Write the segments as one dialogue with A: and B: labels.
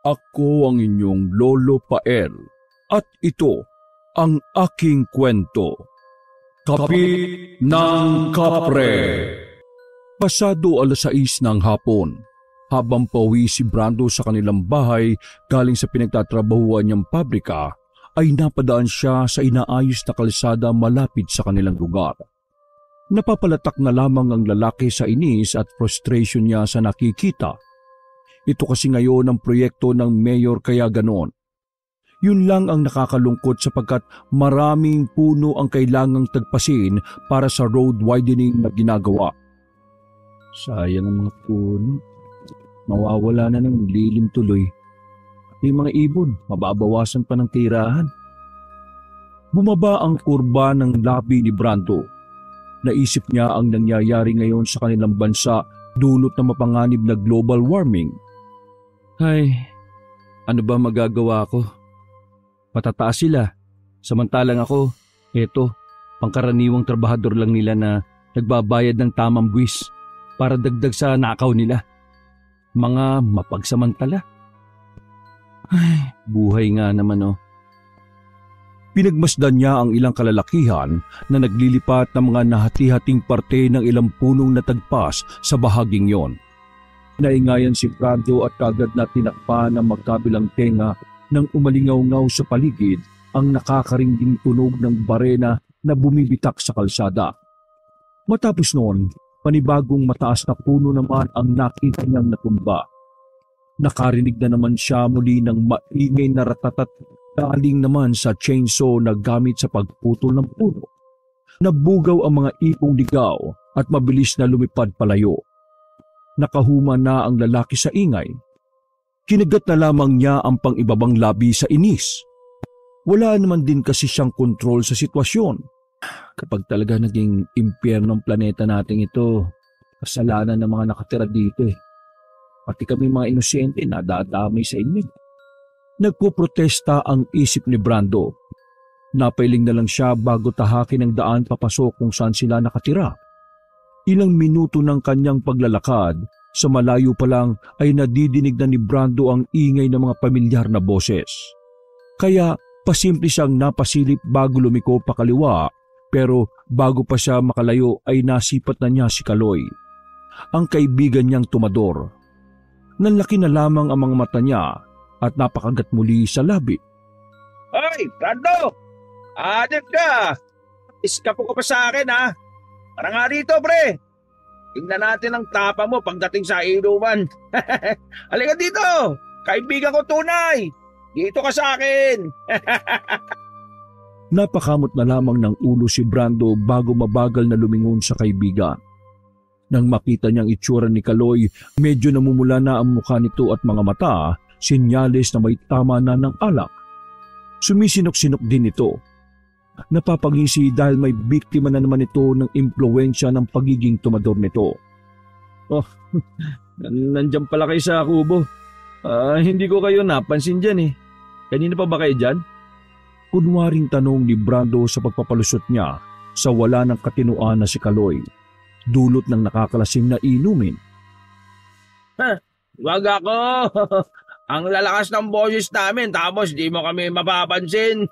A: Ako ang inyong Lolo Pael at ito ang aking kwento. Kapi ng Kapre. Pasado 6:00 ng hapon, habang pauwi si Brando sa kanilang bahay galing sa pinagtatrabahuan niyang pabrika, ay napadaan siya sa inaayos na kalsada malapit sa kanilang lugar. Napapalatak na lamang ang lalaki sa inis at frustration niya sa nakikita. Ito kasi ngayon ang proyekto ng mayor kaya ganon. Yun lang ang nakakalungkot sapagkat maraming puno ang kailangang tagpasin para sa road widening na ginagawa. Sayang ang mga puno. Mawawala na ng lilim tuloy. Yung mga ibon, mababawasan pa ng tirahan. Bumaba ang kurba ng labi ni Brando. Naisip niya ang nangyayari ngayon sa kanilang bansa dulot na mapanganib na global warming. Ay, ano ba magagawa ko? Matataas sila. Samantalang ako, eto, pangkaraniwang trabahador lang nila na nagbabayad ng tamang buwis para dagdag sa nakaw nila. Mga mapagsamantala. Ay, buhay nga naman oh. Pinagmasdan niya ang ilang kalalakihan na naglilipat ng mga nahati-hating parte ng ilang punong natagpas sa bahaging yon. Naingayan si Brando at kagad na tinakpan ng magkabilang tenga nang umalingaw-ngaw sa paligid ang nakakaringding tunog ng barena na bumibitak sa kalsada. Matapos noon, panibagong mataas na puno naman ang nakita niyang natumba. Nakarinig na naman siya muli ng maingay na ratatat galing naman sa chainsaw na gamit sa pagputol ng puno. Nabugaw ang mga ipong ligaw at mabilis na lumipad palayo. Nakahuma na ang lalaki sa ingay. Kinagat na lamang niya ang pang-ibabang labi sa inis. Wala naman din kasi siyang kontrol sa sitwasyon. Kapag talaga naging impyerno ang planeta natin ito, kasalanan ng mga nakatira dito eh. Pati kami mga inosente na dadamay sa inyo. Nagpoprotesta ang isip ni Brando. Napailing na lang siya bago tahakin ang daan papasok kung saan sila nakatira. Ilang minuto ng kanyang paglalakad, sa malayo pa lang ay nadidinig na ni Brando ang ingay ng mga pamilyar na boses. Kaya pasimple siyang napasilip bago lumiko pa kaliwa, pero bago pa siya makalayo ay nasipat na niya si Kaloy, ang kaibigan niyang tumador. Nanlaki na lamang ang mga mata niya at napakagat muli sa labi.
B: Hoy, Brando! Adit ka! Iskapo ka pa sa akin ha! Tara nga rito, pre! Tingnan natin ang tapa mo pagdating sa inuman. Halika dito! Kaibigan ko tunay! Dito ka sa akin!
A: Napakamot na lamang ng ulo si Brando bago mabagal na lumingon sa kaibigan. Nang makita niyang itsura ni Kaloy, medyo namumula na ang mukha nito at mga mata, senyales na may tama na ng alak. Sumisinok-sinok din ito. Napapangisi dahil may biktima na naman ito ng impluwensya ng pagiging tumador nito. Oh, nandiyan pala kayo sa kubo. Hindi ko kayo napansin dyan eh. Kanina pa ba kayo dyan? Kunwaring tanong ni Brando sa pagpapalusot niya sa wala ng katinuan na si Kaloy, dulot ng nakakalasing na inumin.
B: Wag ako! Ang lalakas ng boses namin tapos di mo kami mapapansin.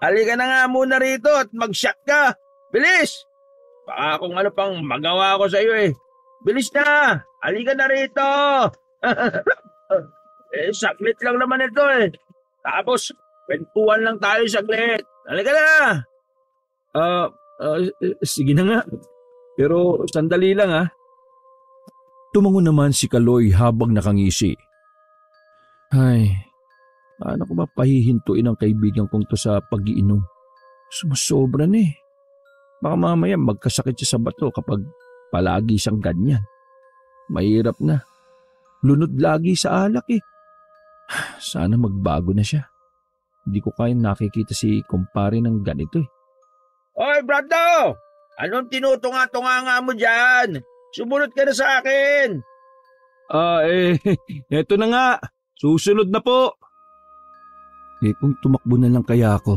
B: Halika na nga muna rito at mag-shot ka. Bilis! Baka kung ano pang magawa ko sa iyo eh. Bilis na! Halika na rito! Saglit lang naman ito eh. Tapos, kwentuhan lang tayo saglit. Halika na!
A: Sige na nga. Pero sandali lang ha. Tumango naman si Kaloy habang nakangisi. Ay, paano ko ba pahihintuin ang kaibigan kong to sa pag-iinom? Sumasobra na eh. Baka mamaya magkasakit siya sa bato kapag palagi siyang ganyan. Mahirap na. Lunod lagi sa alak eh. Sana magbago na siya. Hindi ko kayang nakikita si kumpare ng ganito eh.
B: Oy, Brando! Anong tinutunga-tunga mo dyan? Sumunod ka na sa akin!
A: Eto na nga. Susunod na po. Kung tumakbo na lang kaya ako.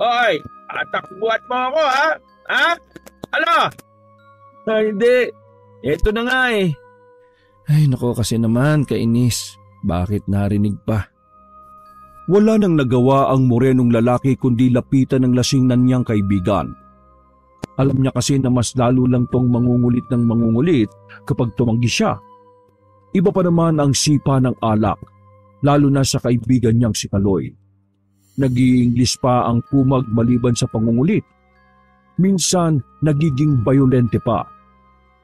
B: Hoy, atakbuhat mo ako ha? Ha? Ano?
A: Hindi. Eto na nga eh. Ay nako kasi naman, kainis. Bakit narinig pa? Wala nang nagawa ang morenong lalaki kundi lapitan ng lasing na niyang kaibigan. Alam niya kasi na mas lalo lang tong mangungulit ng mangungulit kapag tumanggi siya. Iba pa naman ang sipa ng alak, lalo na sa kaibigan niyang si Kaloy. Nag-i-Ingles pa ang kumag maliban sa pangungulit. Minsan nagiging bayolente pa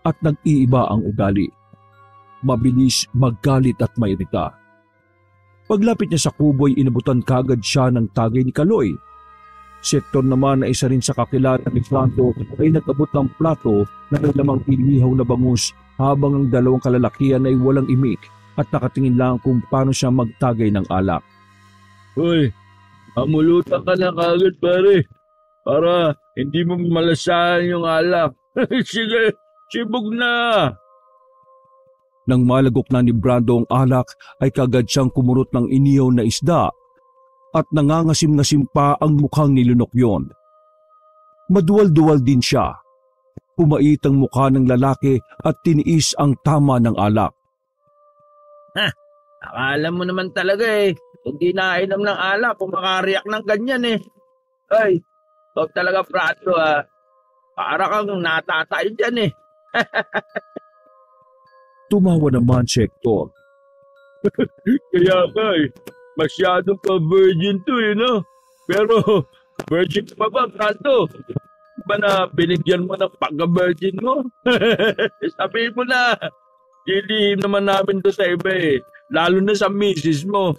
A: at nag-iiba ang ugali. Mabilis maggalit at mairita. Paglapit niya sa kubo ay inabutan kagad siya ng tagay ni Kaloy. Si Hector naman na isa rin sa kakilala ni Franco ay nag-abot ng plato na may lamang inihaw na bangus habang ang dalawang kalalakihan ay walang imik at nakatingin lang kung paano siya magtagay ng alak.
B: Hoy, amulutan ka na kagad pare, para hindi mo malasahan yung alak. Sige, sibog na!
A: Nang malagok na ni Brando ang alak ay kagad siyang kumurot ng inihaw na isda at nangangasim-ngasim pa ang mukhang nilunok yon. Maduwal-duwal din siya. Pumait ang mukha ng lalaki at tiniis ang tama ng alak.
B: Akala mo naman talaga kung di nainom ng alak kung makariyak ng ganyan Ay, ikaw talaga Prado para kang natatay dyan
A: Tumawa naman si Hector.
B: Kaya ka masyadong ka-virgin to no? Pero virgin pa ba, Prado? Ba na binigyan mo ng pagka-virgin mo? Sabihin mo na, dilihim naman namin to sa iba lalo na sa misis mo.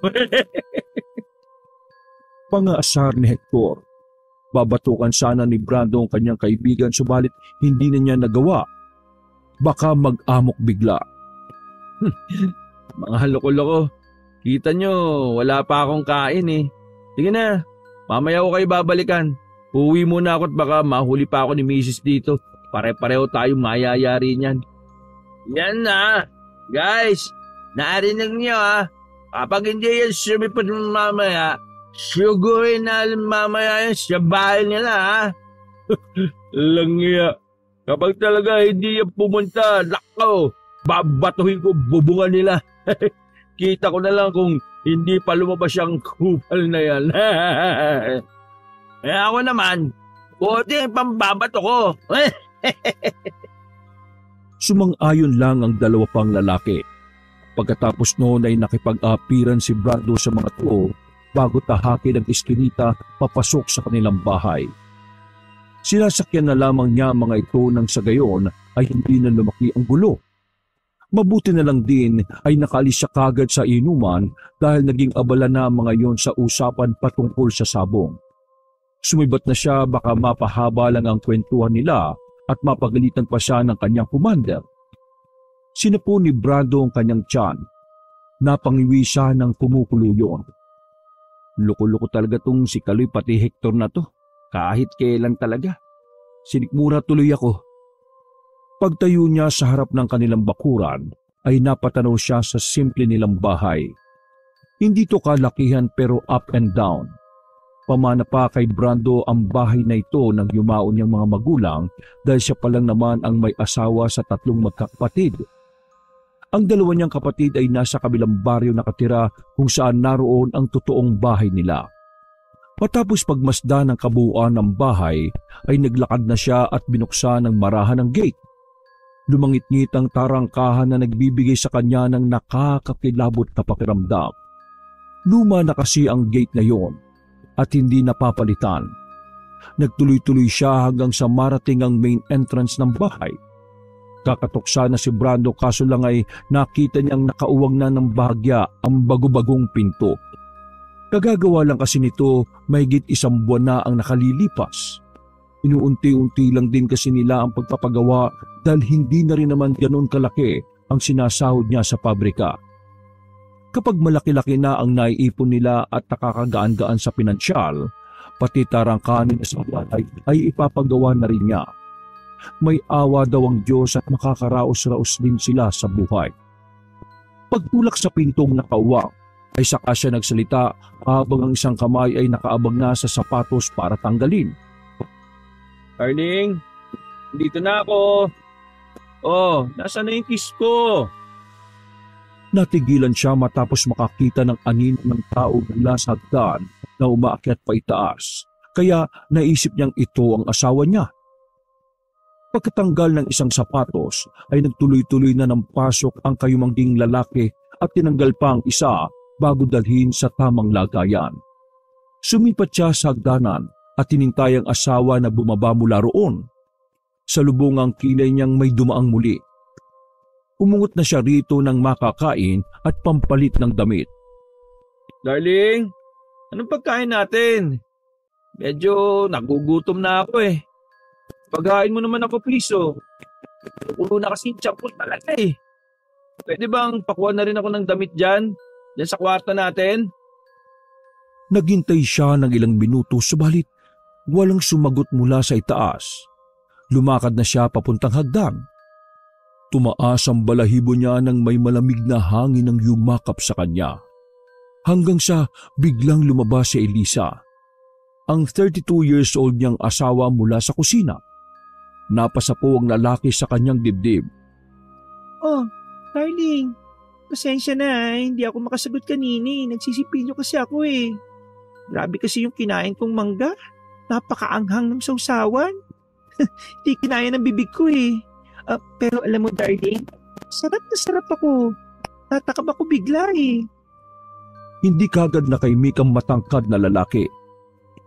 A: Pangaasar ni Hector. Babatukan sana ni Brando ang kanyang kaibigan subalit hindi na niya nagawa. Baka mag-amok bigla.
B: Mga haloko-loko, kita nyo, wala pa akong kain Sige na, mamaya ko kayo babalikan. Uwi muna ako at baka mahuli pa ako ni misis dito. Pare-pareho tayo mayayari niyan. Yan na, guys, narinig nyo kapag hindi yan sumipot mamaya, sugurin na mamaya yan sa bahay nila Langya, kapag talaga hindi yan pumunta, lakaw, babatuhin ko bubungan nila. Kita ko na lang kung hindi pa lumabas yung kupal na yan. Ako naman, buti ang pambabato ko.
A: Sumang-ayon lang ang dalawa pang lalaki. Pagkatapos noon ay nakipag-apiran si Brando sa mga tao bago tahakin ang iskinita papasok sa kanilang bahay. Sinasakyan na lamang niya mga ito nang sa gayon ay hindi na lumaki ang gulo. Mabuti na lang din ay nakaalis siya kagad sa inuman dahil naging abala na mga yon sa usapan patungkol sa sabong. Sumibat na siya baka mapahaba lang ang kwentuhan nila at mapagalitan pa siya ng kanyang commander. Sinapo ni Brando ang kanyang tiyan. Napangiwi siya ng kumukulo yun. Loko-loko talaga tong si Kaloy pati Hector na to. Kahit kailan talaga. Sinikmura tuloy ako. Pagtayo niya sa harap ng kanilang bakuran ay napatanaw siya sa simple nilang bahay. Hindi to kalakihan pero up and down. Pamana pa kay Brando ang bahay na ito nang yumaon niyang mga magulang dahil siya pa lang naman ang may asawa sa 3 magkakapatid. Ang 2 niyang kapatid ay nasa kabilang baryo nakatira kung saan naroon ang totoong bahay nila. Matapos pagmasdan ng kabuuan ng bahay ay naglakad na siya at binuksan ng marahan ng gate. Lumangit-ngit ang tarangkahan na nagbibigay sa kanya ng nakakakilabot na pakiramdam. Luma na kasi ang gate na yon at hindi napapalitan. Nagtuloy-tuloy siya hanggang sa marating ang main entrance ng bahay. Kakatoksa na si Brando kaso lang ay nakita niyang nakauwang na ng bahagya ang bago-bagong pinto. Kagagawa lang kasi nito mahigit 1 buwan na ang nakalilipas. Inuunti-unti lang din kasi nila ang pagpapagawa dahil hindi na rin naman ganoon kalaki ang sinasahod niya sa pabrika. Kapag malaki-laki na ang naiipon nila at nakakagaan-gaan sa pinansyal, pati tarangkahan nila sa bahay ay ipapagawa na rin niya. May awa daw ang Diyos at makakaraos-raos din sila sa buhay. Pagtulak sa pintong nakauwang, ay saka siya nagsalita habang ang isang kamay ay nakaabang na sa sapatos para tanggalin.
B: Darling, dito na ako. Oh, nasaan na yung kiss ko?
A: Natigilan siya matapos makakita ng anino ng tao mula sa hagdan na umaakyat pa itaas, kaya naisip niyang ito ang asawa niya. Pagkatanggal ng isang sapatos ay nagtuloy-tuloy na ng pasok ang kayumangging lalaki at tinanggal pa ang isa bago dalhin sa tamang lagayan. Sumipat siya sa hagdanan at tinintay ang asawa na bumaba mula roon. Sa lubungang kilay niyang may dumaang muli. Umungot na siya rito ng makakain at pampalit ng damit.
B: Darling, anong pagkain natin? Medyo nagugutom na ako eh. Paghain mo naman ako please oh. Puno na kasi yung tiyan ko talaga eh. Pwede bang pakuha na rin ako ng damit dyan sa kwarto natin?
A: Naghintay siya ng ilang minuto subalit walang sumagot mula sa itaas. Lumakad na siya papuntang hagdan. Tumaas ang balahibo niya nang may malamig na hangin ang yumakap sa kanya. Hanggang sa biglang lumabas si Elisa, ang 32 years old niyang asawa mula sa kusina. Napasa po ang lalaki sa kanyang dibdib.
C: Oh, darling, pasensya na hindi ako makasagot kanina. Nagsisipilyo kasi ako eh. Grabe kasi yung kinain kong mangga. Napakaanghang ng sausawan. Hindi kinaya ng bibig ko eh. Pero alam mo darling, sarap na sarap ako. Tatakab ako bigla eh.
A: Hindi kagad nakaimik ang matangkad na lalaki.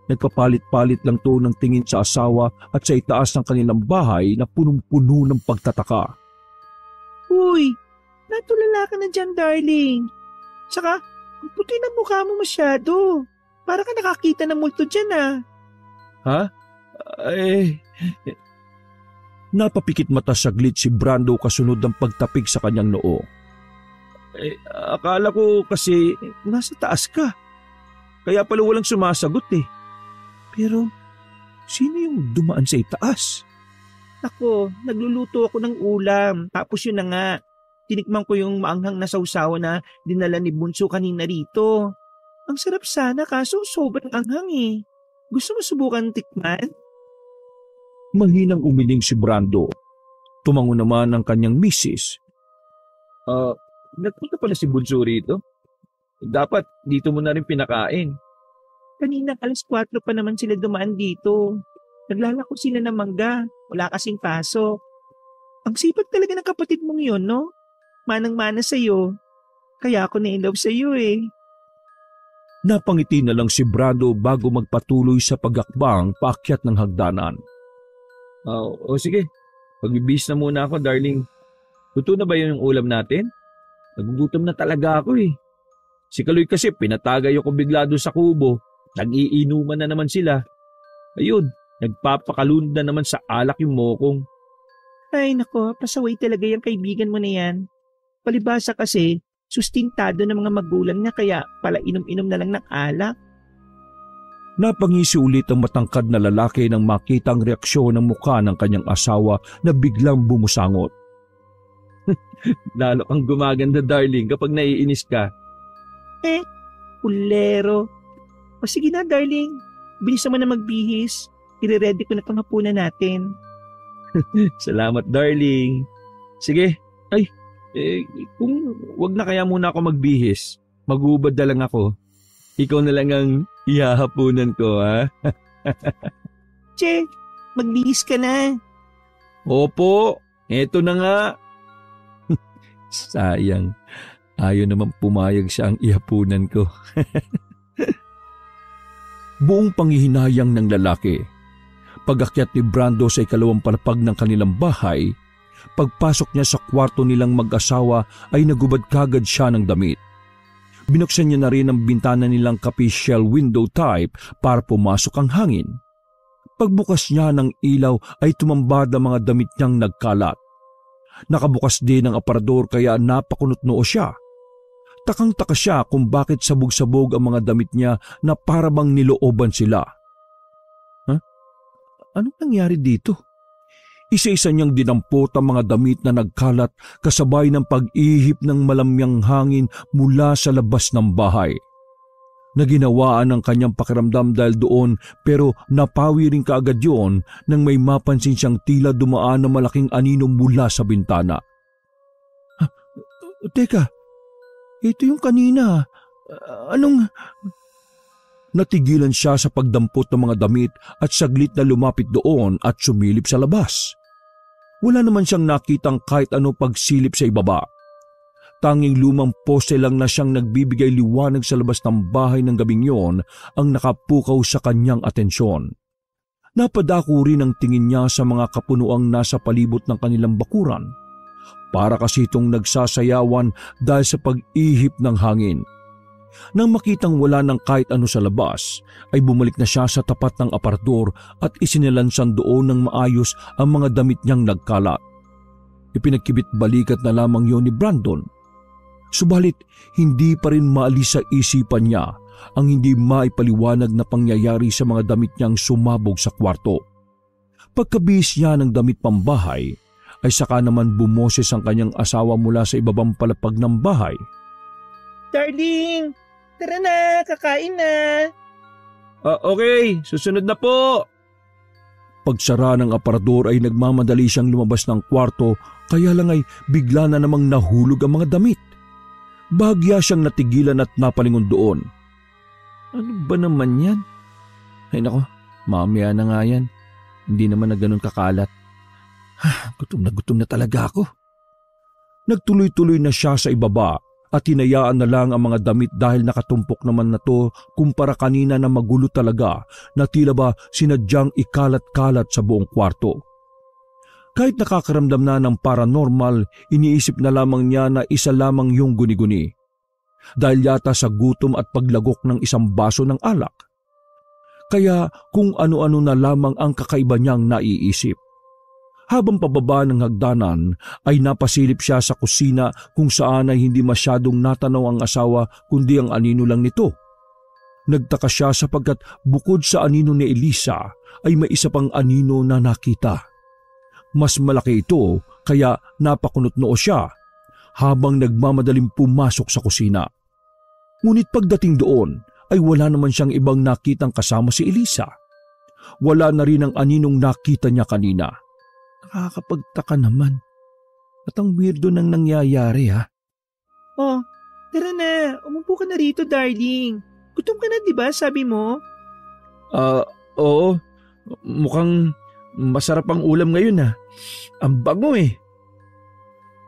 A: Nagpapalit-palit lang to ng tingin sa asawa at sa itaas ng kanilang bahay na punong-puno ng pagtataka.
C: Uy, natulala ka na dyan darling. Saka, ang puti ng mukha mo masyado. Para ka nakakita ng multo dyan ah.
B: Ha? Ay...
A: Napapikit mata saglit si Brando kasunod ng pagtapig sa kanyang noo.
B: Akala ko kasi nasa taas ka. Kaya pala walang sumasagot eh.
A: Pero sino yung dumaan sa itaas?
C: Ako, nagluluto ako ng ulam. Tapos yun na nga, tinikman ko yung maanghang na sausawa na dinala ni Bunso kanina rito. Ang sarap sana kaso sobrang anghang eh. Gusto mo subukan tikman?
A: Mahinang umiling si Brando. Tumango naman ang kanyang misis.
B: Nagpunta pala si Bunso rito. Dapat dito mo na rin pinakain.
C: Kanina 4:00 pa naman sila dumaan dito. Naglalako sila ng mangga. Wala kasing pasok. Ang sipag talaga ng kapatid mong yun, no? Manang-mana sa'yo. Kaya ako na-inlove sa'yo eh.
A: Napangiti na lang si Brando bago magpatuloy sa pagakbang paakyat ng hagdanan.
B: Sige. Pagbibihis na muna ako, darling. Luto na ba yun yung ulam natin? Nagugutom na talaga ako eh. Si Kaloy kasi pinatagay ako bigla doon sa kubo. Nag-iinuman na naman sila. Ayun, nagpapakalunod na naman sa alak yung mokong.
C: Ay nako, pasaway talaga yung kaibigan mo na yan. Palibasa kasi, sustintado ng mga magulang niya kaya pala inom-inom na lang ng alak.
A: Napangisi ulit ang matangkad na lalaki nang makita ang reaksyon ng mukha ng kanyang asawa na biglang bumusangot.
B: Lalo kang gumaganda darling kapag naiinis ka.
C: Kulero. O sige na darling, bilis naman na magbihis. I-ready ko na itong hapunan natin.
B: Salamat darling. Sige, kung wag na kaya muna ako magbihis, magubad na lang ako. Ikaw na lang ang ihahapunan ko, ha?
C: Che, magbihis ka na.
B: Opo, eto na nga.
A: Sayang, ayaw naman pumayag siya ang ihapunan ko. Buong panghihinayang ng lalaki. Pag-akyat ni Brando sa ikalawang palapag ng kanilang bahay, pagpasok niya sa kwarto nilang mag-asawa ay nagubad kagad siya ng damit. Binuksan niya na rin ang bintana nilang capital window type para pumasok ang hangin. Pagbukas niya ng ilaw ay tumambad ang mga damit niyang nagkalat. Nakabukas din ang aparador kaya napakunot noo siya. Takang-taka siya kung bakit sabog-sabog ang mga damit niya na parabang nilooban sila. Anong nangyari dito? Isa-isa niyang dinampot ang mga damit na nagkalat kasabay ng pag-ihip ng malamyang hangin mula sa labas ng bahay. Naginawaan ang kanyang pakiramdam dahil doon pero napawi rin kaagad yun nang may mapansin siyang tila dumaan na malaking anino mula sa bintana. Teka, Ito yung kanina. Anong... Natigilan siya sa pagdampot ng mga damit at saglit na lumapit doon at sumilip sa labas. Wala naman siyang nakitang kahit ano pagsilip sa ibaba. Tanging lumang poste lang na siyang nagbibigay liwanag sa labas ng bahay ng gabing yon ang nakapukaw sa kanyang atensyon. Napadako rin ang tingin niya sa mga kapunuang nasa palibot ng kanilang bakuran. Para kasi itong nagsasayawan dahil sa pag-ihip ng hangin. Nang makitang wala ng kahit ano sa labas, ay bumalik na siya sa tapat ng aparador at isinilansan doon ng maayos ang mga damit niyang nagkalat. Ipinagkibit balikat na lamang yon ni Brandon. Subalit, hindi pa rin maalis sa isipan niya ang hindi maipaliwanag na pangyayari sa mga damit niyang sumabog sa kwarto. Pagkabihis niya ng damit pambahay, ay saka naman bumoses ang kanyang asawa mula sa ibabang palapag ng bahay.
C: Darling, tara na, kakain na.
B: Okay, susunod na po.
A: Pagsara ng aparador ay nagmamadali siyang lumabas ng kwarto, kaya lang ay bigla na namang nahulog ang mga damit. Bahagya siyang natigilan at napalingon doon.
C: Ano ba naman yan?
A: Ay nako, mamaya na nga yan. Hindi naman na ganun kakalat. Gutom na talaga ako. Nagtuloy-tuloy na siya sa ibaba at hinayaan na lang ang mga damit dahil nakatumpok naman na to kumpara kanina na magulo talaga na tila ba sinadyang ikalat-kalat sa buong kwarto. Kahit nakakaramdam na ng paranormal, iniisip na lamang niya na isa lamang yung guni-guni. Dahil yata sa gutom at paglagok ng isang baso ng alak. Kaya kung ano-ano na lamang ang kakaiba niyang naiisip. Habang pababa ng hagdanan ay napasilip siya sa kusina kung saan ay hindi masyadong natanaw ang asawa kundi ang anino lang nito. Nagtaka siya sapagkat bukod sa anino ni Elisa ay may isa pang anino na nakita. Mas malaki ito kaya napakunot-noo siya habang nagmamadaling pumasok sa kusina. Ngunit pagdating doon ay wala naman siyang ibang nakitang kasama si Elisa. Wala na rin ang aninong nakita niya kanina. Nakakapagtaka naman. At ang weirdo nang nangyayari ha.
C: Oh, tara na. Umupo ka na rito, darling. Gutom ka na, di ba? Sabi mo?
B: Oo. Mukhang masarap ang ulam ngayon ha. Ang bango eh.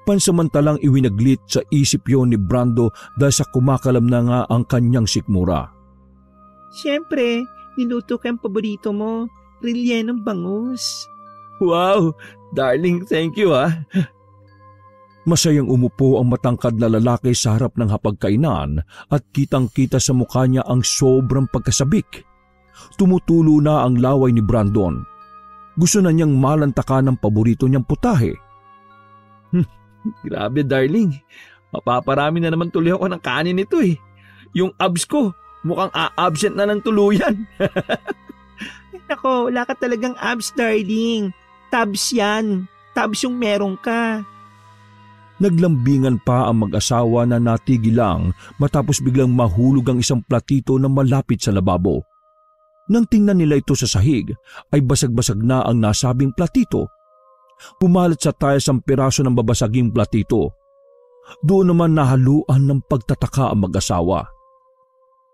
A: Pansamantalang iwinaglit sa isip yon ni Brando dahil sa kumakalam na nga ang kanyang sikmura.
C: Siyempre, niluto ka ang paborito mo. Rellenong bangus.
B: Wow, darling, thank you ha.
A: Masayang umupo ang matangkad na lalaki sa harap ng hapagkainan at kitang-kita sa mukha niya ang sobrang pagkasabik. Tumutulo na ang laway ni Brandon. Gusto na niyang malantakan ng paborito niyang putahe.
B: Grabe darling, mapaparami na naman tuloy ako ng kanin nito eh. Yung abs ko, mukhang a-absent na ng tuluyan.
C: Nako, wala ka talagang abs, darling. Tabs yan. Tabs yung meron ka.
A: Naglambingan pa ang mag-asawa na natigil lang matapos biglang mahulog ang isang platito na malapit sa lababo. Nang tingnan nila ito sa sahig, ay basag-basag na ang nasabing platito. Pumalat sa tiles ang piraso ng babasaging platito. Doon naman nahaluan ng pagtataka ang mag-asawa.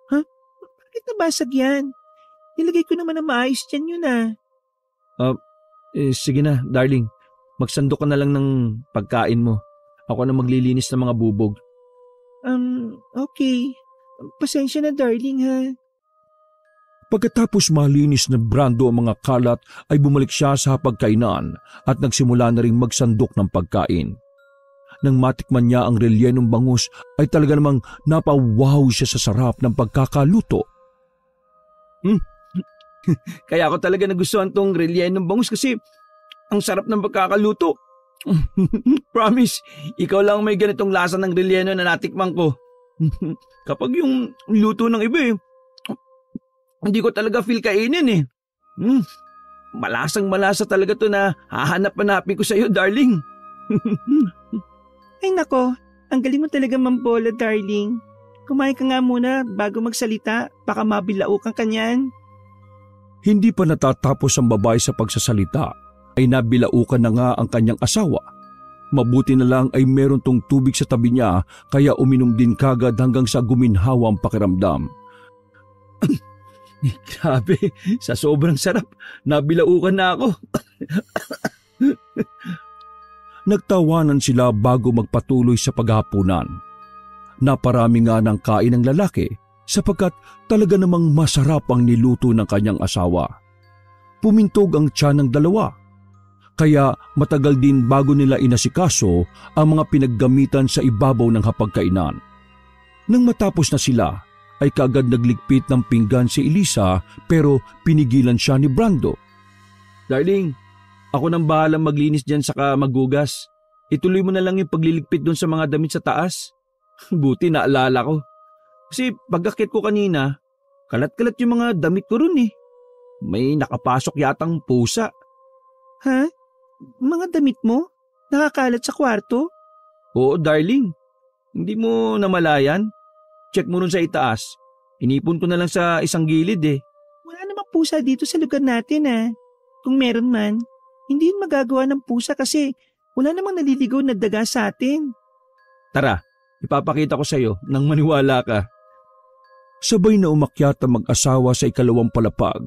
C: Ha? Bakit nabasag yan? Nilagay ko naman na maayos dyan yun ah.
B: Sige na, darling. Magsando ka na lang ng pagkain mo. Ako na maglilinis ng mga bubog.
C: Okay. Pasensya na, darling ha.
A: Pagkatapos malinis na Brando ang mga kalat ay bumalik siya sa hapagkainan at nagsimula na ring magsandok ng pagkain. Nang matikman niya ang rellenong bangus ay talaga namang napawaw siya sa sarap ng pagkakaluto.
B: Kaya ako talaga nagustuhan tong rellenong bangus kasi ang sarap ng pagkakaluto. Promise, ikaw lang may ganitong lasa ng relleno na natikman ko. Kapag yung luto ng iba hindi ko talaga feel kainin eh. Malasang malasa talaga to na hahanap-hanapin ko sa iyo, darling.
C: Ay nako, ang galing mo talaga mambola, darling. Kumain ka nga muna bago magsalita, baka mabilaukan ka niyan.
A: Hindi pa natatapos ang babae sa pagsasalita ay nabilaukan na nga ang kanyang asawa. Mabuti na lang ay meron tong tubig sa tabi niya kaya uminom din kagad hanggang sa guminhawa ang pakiramdam. Grabe, sa sobrang sarap, nabilaukan na ako. Nagtawanan sila bago magpatuloy sa paghapunan. Naparami nga ng kain ng lalaki sapagkat talaga namang masarap ang niluto ng kanyang asawa. Pumintog ang tiyan ng dalawa. Kaya matagal din bago nila inasikaso ang mga pinaggamitan sa ibabaw ng hapagkainan. Nang matapos na sila, ay kaagad nagligpit ng pinggan si Elisa pero pinigilan siya ni Brando.
B: Darling, ako nang bahalang maglinis dyan saka maghugas. Ituloy mo na lang yung pagliligpit doon sa mga damit sa taas. Buti naalala ko. Kasi pagkakit ko kanina, kalat-kalat yung mga damit ko ron eh. May nakapasok yatang pusa.
C: Ha? Mga damit mo? Nakakalat sa kwarto?
B: Oo, darling. Hindi mo namalayan? Check mo ron sa itaas. Inipon ko na lang sa isang gilid eh.
C: Wala namang pusa dito sa lugar natin ah. Kung meron man, hindi yun magagawa ng pusa kasi wala namang naliligaw na daga sa atin.
B: Tara, ipapakita ko sa iyo nang maniwala ka.
A: Sabay na umakyat ang mag-asawa sa ikalawang palapag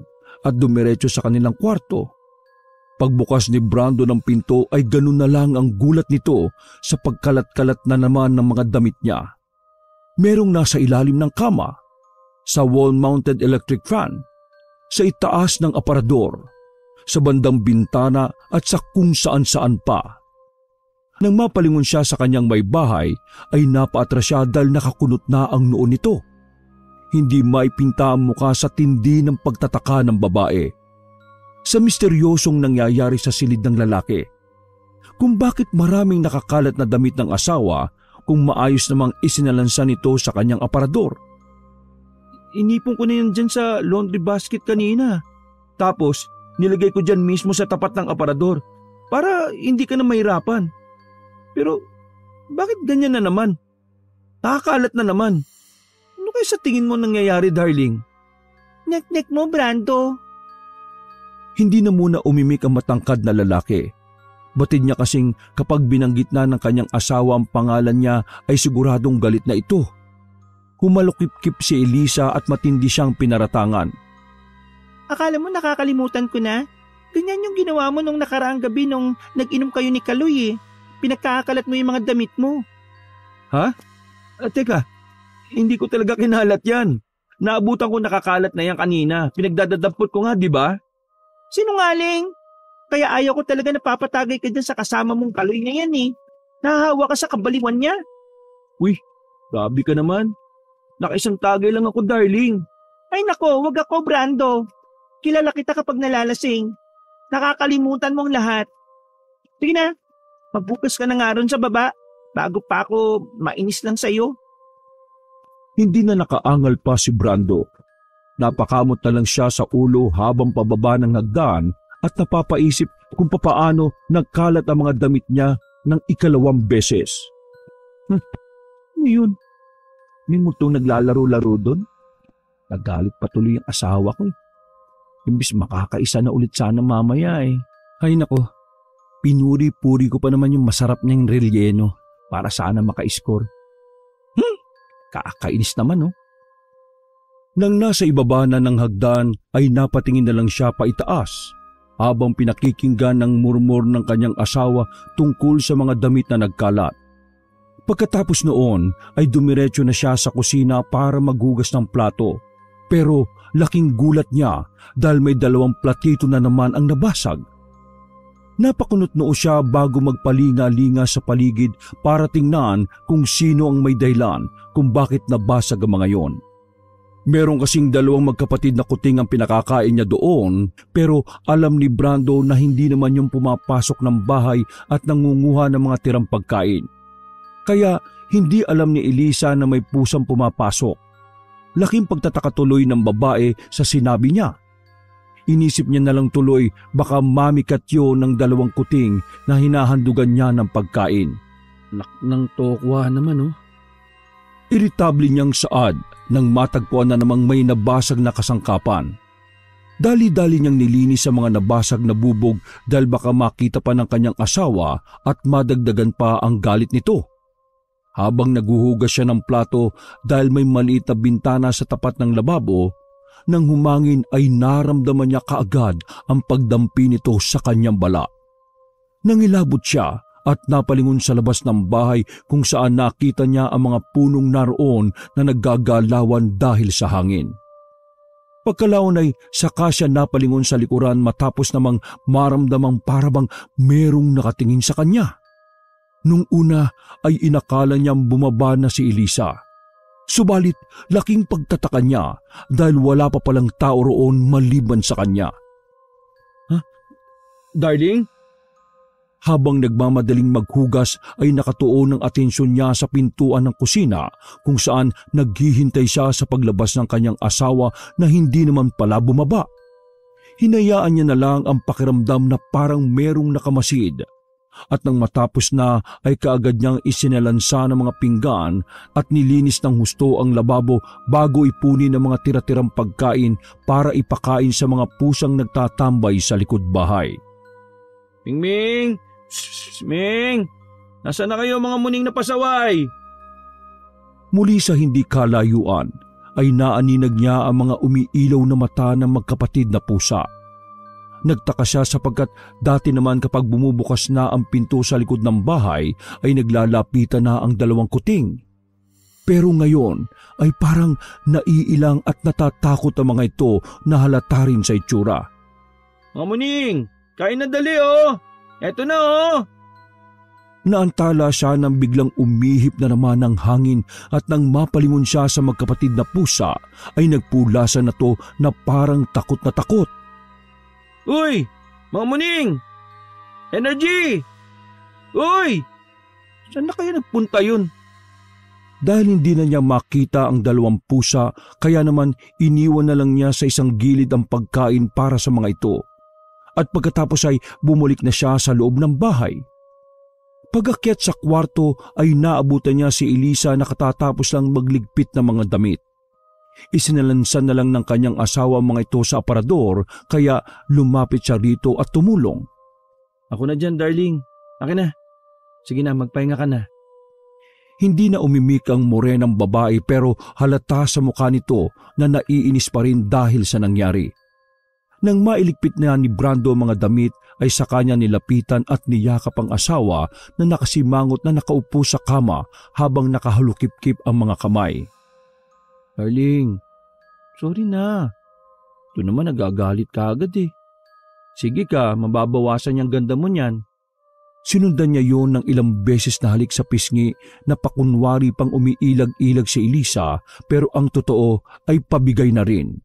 A: at dumiretso sa kanilang kwarto. Pagbukas ni Brando ng pinto ay ganun na lang ang gulat nito sa pagkalat-kalat na naman ng mga damit niya. Merong nasa ilalim ng kama, sa wall-mounted electric fan, sa itaas ng aparador, sa bandang bintana at sa kung saan-saan pa. Nang mapalingon siya sa kanyang may bahay ay napaatras siya dahil nakakunot na ang noo nito. Hindi maipinta ang muka sa tindi ng pagtataka ng babae sa misteryosong nangyayari sa silid ng lalaki. Kung bakit maraming nakakalat na damit ng asawa kung maayos namang isinalansan nito sa kanyang aparador.
B: Inipon ko na yan dyan sa laundry basket kanina. Tapos nilagay ko dyan mismo sa tapat ng aparador para hindi ka na mahirapan. Pero bakit ganyan na naman? Nakakalat na naman. Ano kaya sa tingin mo nangyayari, darling?
C: Nek-nek mo, Brando.
A: Hindi na muna umimik ang matangkad na lalaki. Batid niya kasing kapag binanggit na ng kanyang asawa ang pangalan niya ay siguradong galit na ito. Humalukip-kip si Elisa at matindi siyang pinaratangan.
C: Akala mo nakakalimutan ko na? Ganyan yung ginawa mo nung nakaraang gabi nung nag-inom kayo ni Kaloy eh. Pinagkakalat mo yung mga damit mo.
B: Ha? Teka, hindi ko talaga kinalat yan. Naabutan ko nakakalat na yan kanina. Pinagdadadampot ko nga, di ba?
C: Sinungaling! Kaya ayaw ko talaga napapatagay ka dyan sa kasama mong Kaloy na yan eh. Nahahawa ka sa kabaliwan niya.
B: Uy, grabe ka naman. Nakaisang tagay lang ako, darling.
C: Ay nako, wag ako, Brando. Kilala kita kapag nalalasing. Nakakalimutan mong lahat. Sige na, magbukas ka na nga ron sa baba bago pa ako mainis lang sa'yo.
A: Hindi na nakaangal pa si Brando. Napakamot na lang siya sa ulo habang pababa ng hagdan at napapaisip kung papaano nagkalat ang mga damit niya ng ikalawang beses. Ano yun? May multong naglalaro-laro doon? Nagalit patuloy ang asawa ko. Imbis makakaisa na ulit sana mamaya eh. Ay nako, pinuri-puri ko pa naman yung masarap niyang relleno para sana maka-score. Kakainis naman oh. Nang nasa ibaba na ng hagdan ay napatingin na lang siya paitaas habang pinakikinggan ng murmur ng kanyang asawa tungkol sa mga damit na nagkalat. Pagkatapos noon ay dumiretso na siya sa kusina para maghugas ng plato. Pero laking gulat niya dahil may 2 platito na naman ang nabasag. Napakunot noo siya bago magpalinga-linga sa paligid para tingnan kung sino ang may dahilan kung bakit nabasag ang mga yon. Meron kasing 2 magkapatid na kuting ang pinakakain niya doon pero alam ni Brando na hindi naman yung pumapasok ng bahay at nangunguha ng mga tirang pagkain. Kaya hindi alam ni Elisa na may pusang pumapasok. Laking pagtataka tuloy ng babae sa sinabi niya. Inisip niya na lang tuloy baka mamikat yun ng 2 kuting na hinahandugan niya ng pagkain.
B: Nang tokwa naman oh.
A: Iritable niyang saad nang matagpuan na namang may nabasag na kasangkapan. Dali-dali niyang nilinis sa mga nabasag na bubog dahil baka makita pa ng kanyang asawa at madagdagan pa ang galit nito. Habang naguhugas siya ng plato dahil may maliit na bintana sa tapat ng lababo, nang humangin ay naramdaman niya kaagad ang pagdampi nito sa kanyang bala. Nangilabot siya at napalingon sa labas ng bahay kung saan nakita niya ang mga punong naroon na naggagalawan dahil sa hangin. Pagkalaon ay saka siya napalingon sa likuran matapos namang maramdamang parabang merong nakatingin sa kanya. Nung una ay inakala niyang bumaba na si Elisa. Subalit laking pagtataka niya dahil wala pa palang tao roon maliban sa kanya.
B: Darling?
A: Habang nagmamadaling maghugas ay nakatuon ang atensyon niya sa pintuan ng kusina kung saan naghihintay siya sa paglabas ng kanyang asawa na hindi naman pala bumaba. Hinayaan niya na lang ang pakiramdam na parang merong nakamasid. At nang matapos na ay kaagad niyang isinalansa ng mga pinggan at nilinis ng husto ang lababo bago ipunin ng mga tira-tirang pagkain para ipakain sa mga pusang nagtatambay sa likod bahay.
B: Ming! Ming! Nasaan na kayo mga muning na pasaway?
A: Muli sa hindi kalayuan ay naaninag niya ang mga umiilaw na mata ng magkapatid na pusa. Nagtaka siya sapagkat dati naman kapag bumubukas na ang pinto sa likod ng bahay ay naglalapitan na ang dalawang kuting. Pero ngayon ay parang naiilang at natatakot ang mga ito na halata rin sa itsura.
B: Mga muning! Kain na dali oh! Eto na oh!
A: Naantala siya nang biglang umihip na naman ng hangin at nang mapalingon siya sa magkapatid na pusa ay nagpulasan na to na parang takot na takot.
B: Uy! Mga muning! Energy! Uy! Saan na kaya nagpunta yun?
A: Dahil hindi na niya makita ang dalawang pusa kaya naman iniwan na lang niya sa isang gilid ang pagkain para sa mga ito. At pagkatapos ay bumulik na siya sa loob ng bahay. Pag-akyat sa kwarto ay naabutan niya si Elisa na katatapos lang magligpit ng mga damit. Isinalansan na lang ng kanyang asawa mga ito sa aparador kaya lumapit siya rito at tumulong.
B: Ako na dyan, darling. Akin na. Sige na, magpahinga ka na.
A: Hindi na umimik ang morenang babae pero halata sa mukha nito na naiinis pa rin dahil sa nangyari. Nang mailigpit na ni Brando ang mga damit ay sa kanya nilapitan at niyakap ang asawa na nakasimangot na nakaupo sa kama habang nakahalukip-kip ang mga kamay.
B: Darling, sorry na. Ito naman nagagalit ka agad eh. Sige ka, mababawasan yung ganda mo niyan.
A: Sinundan niya yon ng ilang beses na halik sa pisngi na pakunwari pang umiilag-ilag si Elisa pero ang totoo ay pabigay na rin.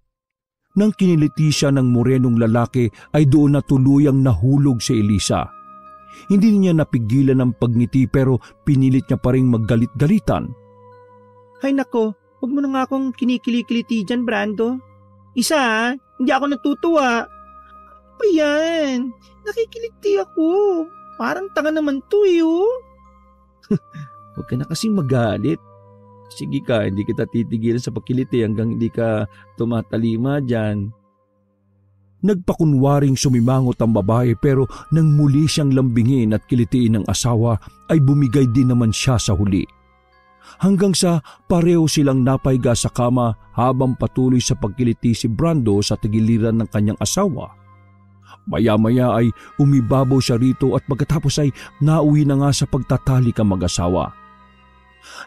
A: Nang kiniliti siya ng morenong lalaki ay doon na tuluyang nahulog si Elisa. Hindi niya napigilan ang pagngiti pero pinilit niya pa rin maggalit-galitan.
C: Hay nako, huwag mo na nga akong kinikili-kiliti dyan, Brando. Isa, hindi ako natutuwa. Ano ba yan? Nakikiliti ako. Parang tanga naman to eh, oh.
B: Huwag ka na kasing magalit. Sige ka, hindi kita titigilan sa pagkiliti hanggang hindi ka tumatalima dyan.
A: Nagpakunwaring sumimangot ang babae pero nang muli siyang lambingin at kilitiin ng asawa ay bumigay din naman siya sa huli. Hanggang sa pareho silang napahiga sa kama habang patuloy sa pagkiliti si Brando sa tagiliran ng kanyang asawa. Maya-maya ay umibabaw siya rito at pagkatapos ay nauwi na nga sa pagtatalik ang mag-asawa.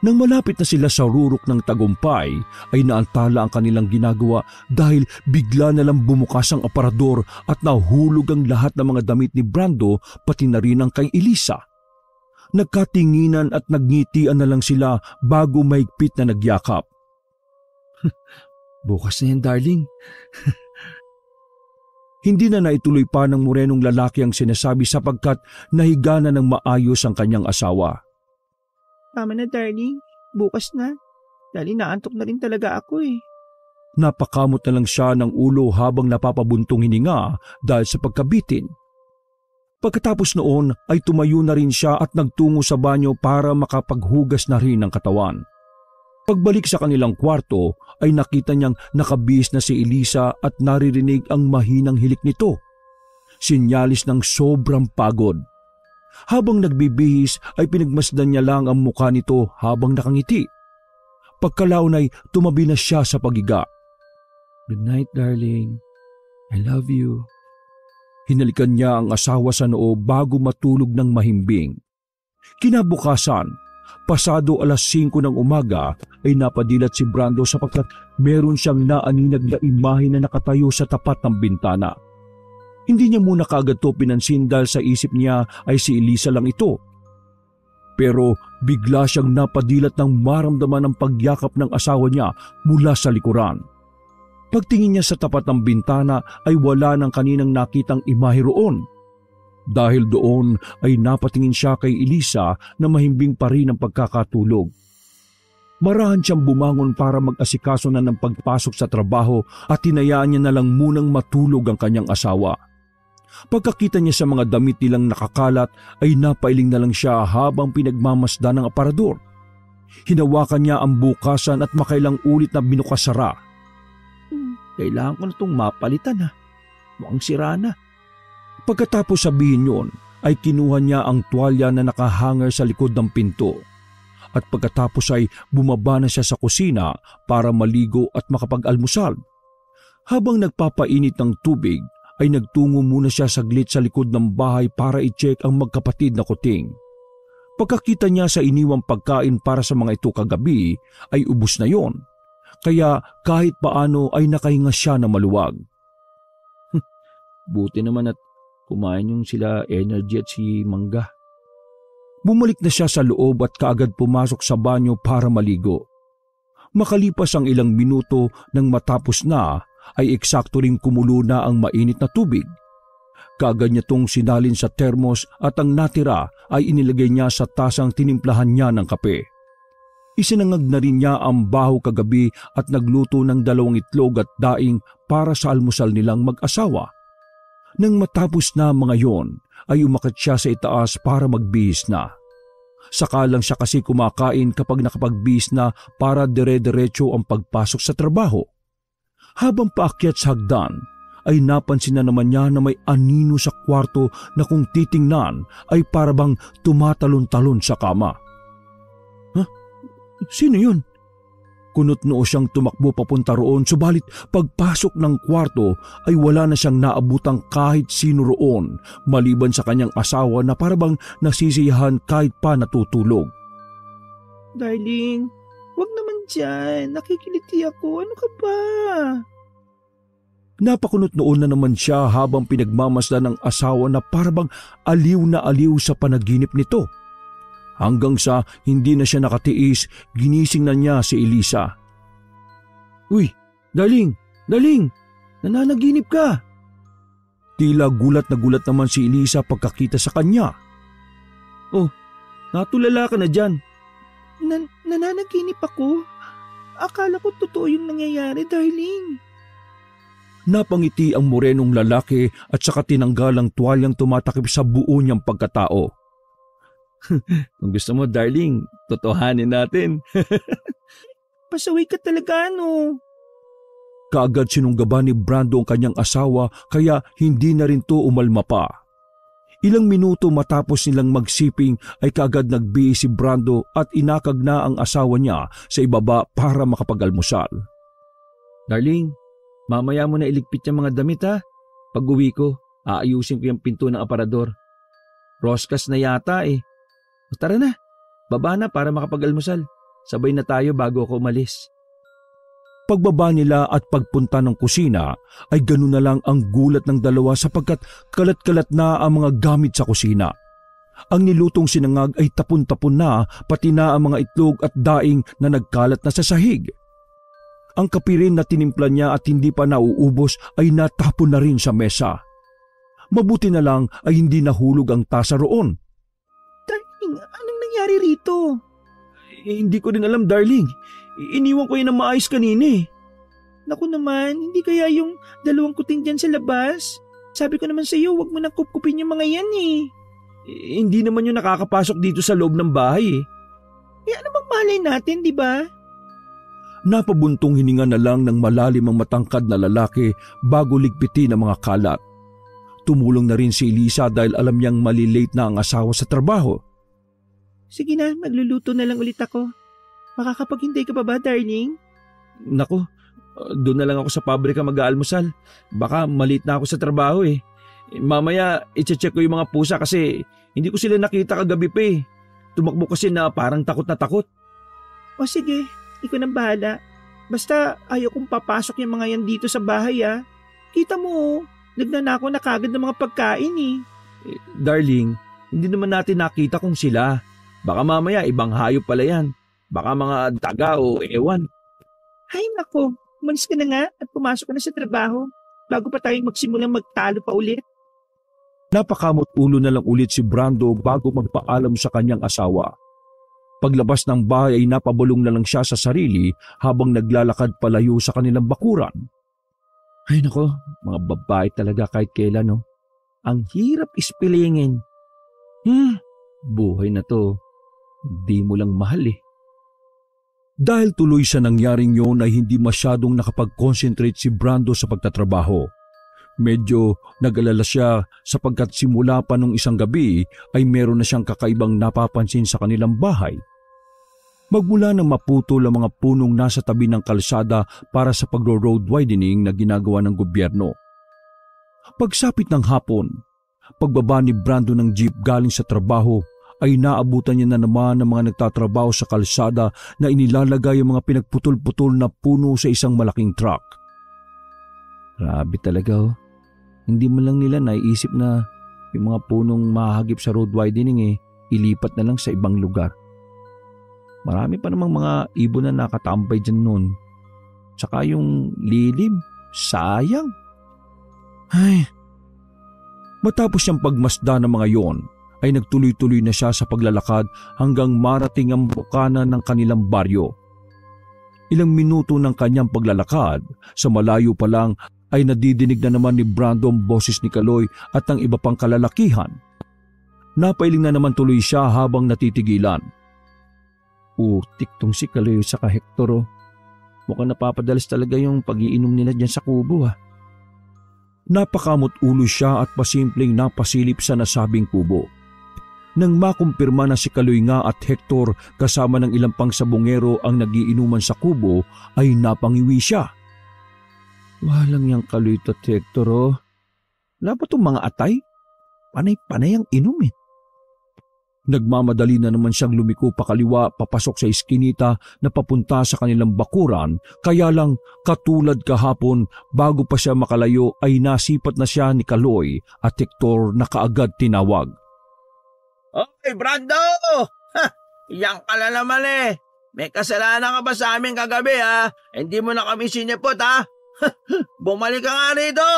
A: Nang malapit na sila sa rurok ng tagumpay ay naantala ang kanilang ginagawa dahil bigla na lang bumukas ang aparador at nahulog ang lahat ng mga damit ni Brando pati na rin ang kay Elisa. Nagkatinginan at nagngitian na lang sila bago mahigpit na nagyakap.
B: Bukas na yan, darling.
A: Hindi na naituloy pa ng morenong lalaki ang sinasabi sapagkat nahiga na ng maayos ang kanyang asawa.
C: Tama na, darling. Bukas na. Dahil naantok na rin talaga ako eh.
A: Napakamot na lang siya ng ulo habang napapabuntong hininga dahil sa pagkabitin. Pagkatapos noon ay tumayo na rin siya at nagtungo sa banyo para makapaghugas na rin ng katawan. Pagbalik sa kanilang kwarto ay nakita niyang nakabihis na si Elisa at naririnig ang mahinang hilik nito. Sinyalis ng sobrang pagod. Habang nagbibihis ay pinagmasdan niya lang ang mukha nito habang nakangiti. Pagkalaon ay tumabi na siya sa pagiga. "Good night, darling. I love you." Hinalikan niya ang asawa sa noo bago matulog ng mahimbing. Kinabukasan, pasado 5:00 ng umaga ay napadilat si Brando sapagkat meron siyang naaninag na imahe na nakatayo sa tapat ng bintana. Hindi niya muna kaagad to pinansin dahil sa isip niya ay si Elisa lang ito. Pero bigla siyang napadilat ng maramdaman ang pagyakap ng asawa niya mula sa likuran. Pagtingin niya sa tapat ng bintana ay wala ng kaninang nakitang imahe roon. Dahil doon ay napatingin siya kay Elisa na mahimbing pa rin ang pagkakatulog. Marahan siyang bumangon para mag-asikaso na ng pagpasok sa trabaho at tinayaan niya na lang munang matulog ang kanyang asawa. Pagkakita niya sa mga damit nilang nakakalat ay napailing na lang siya habang pinagmamasdan ng aparador. Hinawakan niya ang bukasan at makailang ulit na binukasara.
C: Kailangan ko na itong mapalitan ha. Mukhang sira na.
A: Pagkatapos sabihin yon, ay kinuha niya ang tuwalya na nakahanger sa likod ng pinto. At pagkatapos ay bumaba na siya sa kusina para maligo at makapag-almusal. Habang nagpapainit ng tubig, ay nagtungo muna siya saglit sa likod ng bahay para i-check ang magkapatid na kuting. Pagkakita niya sa iniwang pagkain para sa mga ito kagabi, ay ubos na yon. Kaya kahit paano ay nakahinga siya na maluwag.
C: Buti naman at kumain yung sila Energy at si Mangga.
A: Bumalik na siya sa loob at kaagad pumasok sa banyo para maligo. Makalipas ang ilang minuto nang matapos na ay eksakto ring kumulo na ang mainit na tubig. Kaagad niya tong sinalin sa termos at ang natira ay inilagay niya sa tasang tinimplahan niya ng kape. Isinangag na rin niya ang baho kagabi at nagluto ng 2 itlog at daing para sa almusal nilang mag-asawa. Nang matapos na mga yon, ay umakyat siya sa itaas para magbihis na. Saka lang siya kasi kumakain kapag nakapagbihis na para dire-diretso ang pagpasok sa trabaho. Habang paakyat sa hagdan, ay napansin na naman niya na may anino sa kwarto na kung titingnan ay parabang tumatalon-talon sa kama. Sino yun? Kunot noo siyang tumakbo papunta roon, subalit pagpasok ng kwarto ay wala na siyang naabutang kahit sino roon maliban sa kanyang asawa na parabang nasisiyahan kahit pa natutulog.
C: Darling, wag naman dyan. Nakikiliti ako. Ano ka ba?
A: Napakunot noon na naman siya habang pinagmamasdan ng asawa na parabang aliw na aliw sa panaginip nito. Hanggang sa hindi na siya nakatiis, ginising na niya si Elisa. "Uy, darling, nananaginip ka." Tila gulat na gulat naman si Elisa pagkakita sa kanya.
C: "Oh, natulala ka na dyan." Nananaginip ako? Akala ko totoo yung nangyayari, darling."
A: Napangiti ang morenong lalaki at saka tinanggal ang tuwalyang tumatakip sa buo niyang pagkatao.
C: "Kung gusto mo, darling, totohanin natin." "Pasaway ka talaga, no?"
A: Kaagad sinunggaban ni Brando ang kanyang asawa kaya hindi na rin to umalma pa. Ilang minuto matapos nilang magsiping ay kaagad nagbihis si Brando at inakag na ang asawa niya sa ibaba para makapag-almusal.
C: "Darling, mamaya mo na iligpit yung mga damit ha. Pag uwi ko, aayusin ko yung pinto ng aparador. Roskas na yata eh. O tara na, baba na para makapag-almusal. Sabay na tayo bago ako umalis."
A: Pagbaba nila at pagpunta ng kusina ay ganoon na lang ang gulat ng dalawa sapagkat kalat-kalat na ang mga gamit sa kusina. Ang nilutong sinangag ay tapon-tapon na pati na ang mga itlog at daing na nagkalat na sa sahig. Ang kapirin na tinimpla niya at hindi pa nauubos ay natapon na rin sa mesa. Mabuti na lang ay hindi nahulog ang tasa roon.
C: "Darling, anong nangyari rito?"
A: Hindi ko din alam, darling. Iniwan ko yun na maayos kanina eh."
C: "Naku naman, hindi kaya yung 2 kuting dyan sa labas? Sabi ko naman sa iyo, wag mo nang kupkupin yung mga yan eh."
A: Hindi naman yung nakakapasok dito sa loob ng bahay eh."
C: Ano bang malay natin, di ba?
A: Napabuntong hininga na lang ng malalim ang matangkad na lalaki bago ligpitin ang mga kalat. Tumulong na rin si Elisa dahil alam niyang malilate na ang asawa sa trabaho.
C: Sige na, magluluto na lang ulit ako. Makakapaghintay ka pa ba, darling?
A: Nako, doon na lang ako sa pabrika mag-aalmusal. Baka malate na ako sa trabaho eh. Mamaya, i-check ko yung mga pusa kasi hindi ko sila nakita kagabi pa eh. Tumakbo kasi na parang takot na takot.
C: O sige, ikaw nang bahala. Basta ayaw kong papasok yung mga yan dito sa bahay ah. Kita mo, nagnanako na kagad ng mga pagkain eh.
A: Darling, hindi naman natin nakita kung sila. Baka mamaya ibang hayop pala yan. Baka mga daga o ewan.
C: Ay nako, umalis ka na nga at pumasok ka na sa trabaho bago pa tayong magsimulang magtalo pa ulit.
A: Napakamot ulo na lang ulit si Brando bago magpaalam sa kanyang asawa. Paglabas ng bahay ay napabulong na lang siya sa sarili habang naglalakad palayo sa kanilang bakuran. Ay nako, mga babae talaga kahit kailan no. Ang hirap ispilingin. Buhay na to. Di mo lang mahal eh. Dahil tuloy sa nangyaring yon ay hindi masyadong nakapag-concentrate si Brando sa pagtatrabaho. Medyo nag-alala siya sapagkat simula pa nung isang gabi ay meron na siyang kakaibang napapansin sa kanilang bahay. Magmula nang maputol ang mga punong nasa tabi ng kalsada para sa pagro-road widening na ginagawa ng gobyerno. Pagsapit ng hapon, pagbaba ni Brando ng jeep galing sa trabaho, ay naabutan niya na naman ng mga nagtatrabaho sa kalsada na inilalagay ang mga pinagputol-putol na puno sa isang malaking truck. Grabe talaga oh. Hindi man lang nila naiisip na yung mga punong mahagip sa road widening ilipat na lang sa ibang lugar. Marami pa namang mga ibon na nakatambay dyan noon. Tsaka yung lilim, sayang. Ay. Matapos siyang pagmasda ng mga yon, ay nagtuloy-tuloy na siya sa paglalakad hanggang marating ang bukana ng kanilang baryo. Ilang minuto ng kanyang paglalakad, sa malayo pa lang ay nadidinig na naman ni Brando ang boses ni Kaloy at ng iba pang kalalakihan. Napailing na naman tuloy siya habang natitigilan. Utik tong si Kaloy sa Hector oh. Mukhang napapadalas talaga yung pag-iinom nila dyan sa kubo ah. Napakamot ulo siya at pasimpleng napasilip sa nasabing kubo. Nang makumpirma na si Kaloy nga at Hector kasama ng ilang pang sabongero ang nagiinuman sa kubo ay napangiwi siya. Walang yang Kaloy at Hector oh. Wala ba itong mga atay? Panay-panay ang inom eh. Nagmamadali na naman siyang lumiko pakaliwa papasok sa iskinita na papunta sa kanilang bakuran, kaya lang katulad kahapon bago pa siya makalayo ay nasipat na siya ni Kaloy at Hector na kaagad tinawag.
B: Oy, Brando! Ha! Yang ka na naman eh. May kasalanan ka ba sa amin kagabi ha? Hindi mo na kami sinipot ha? Bumalik ka nga rito!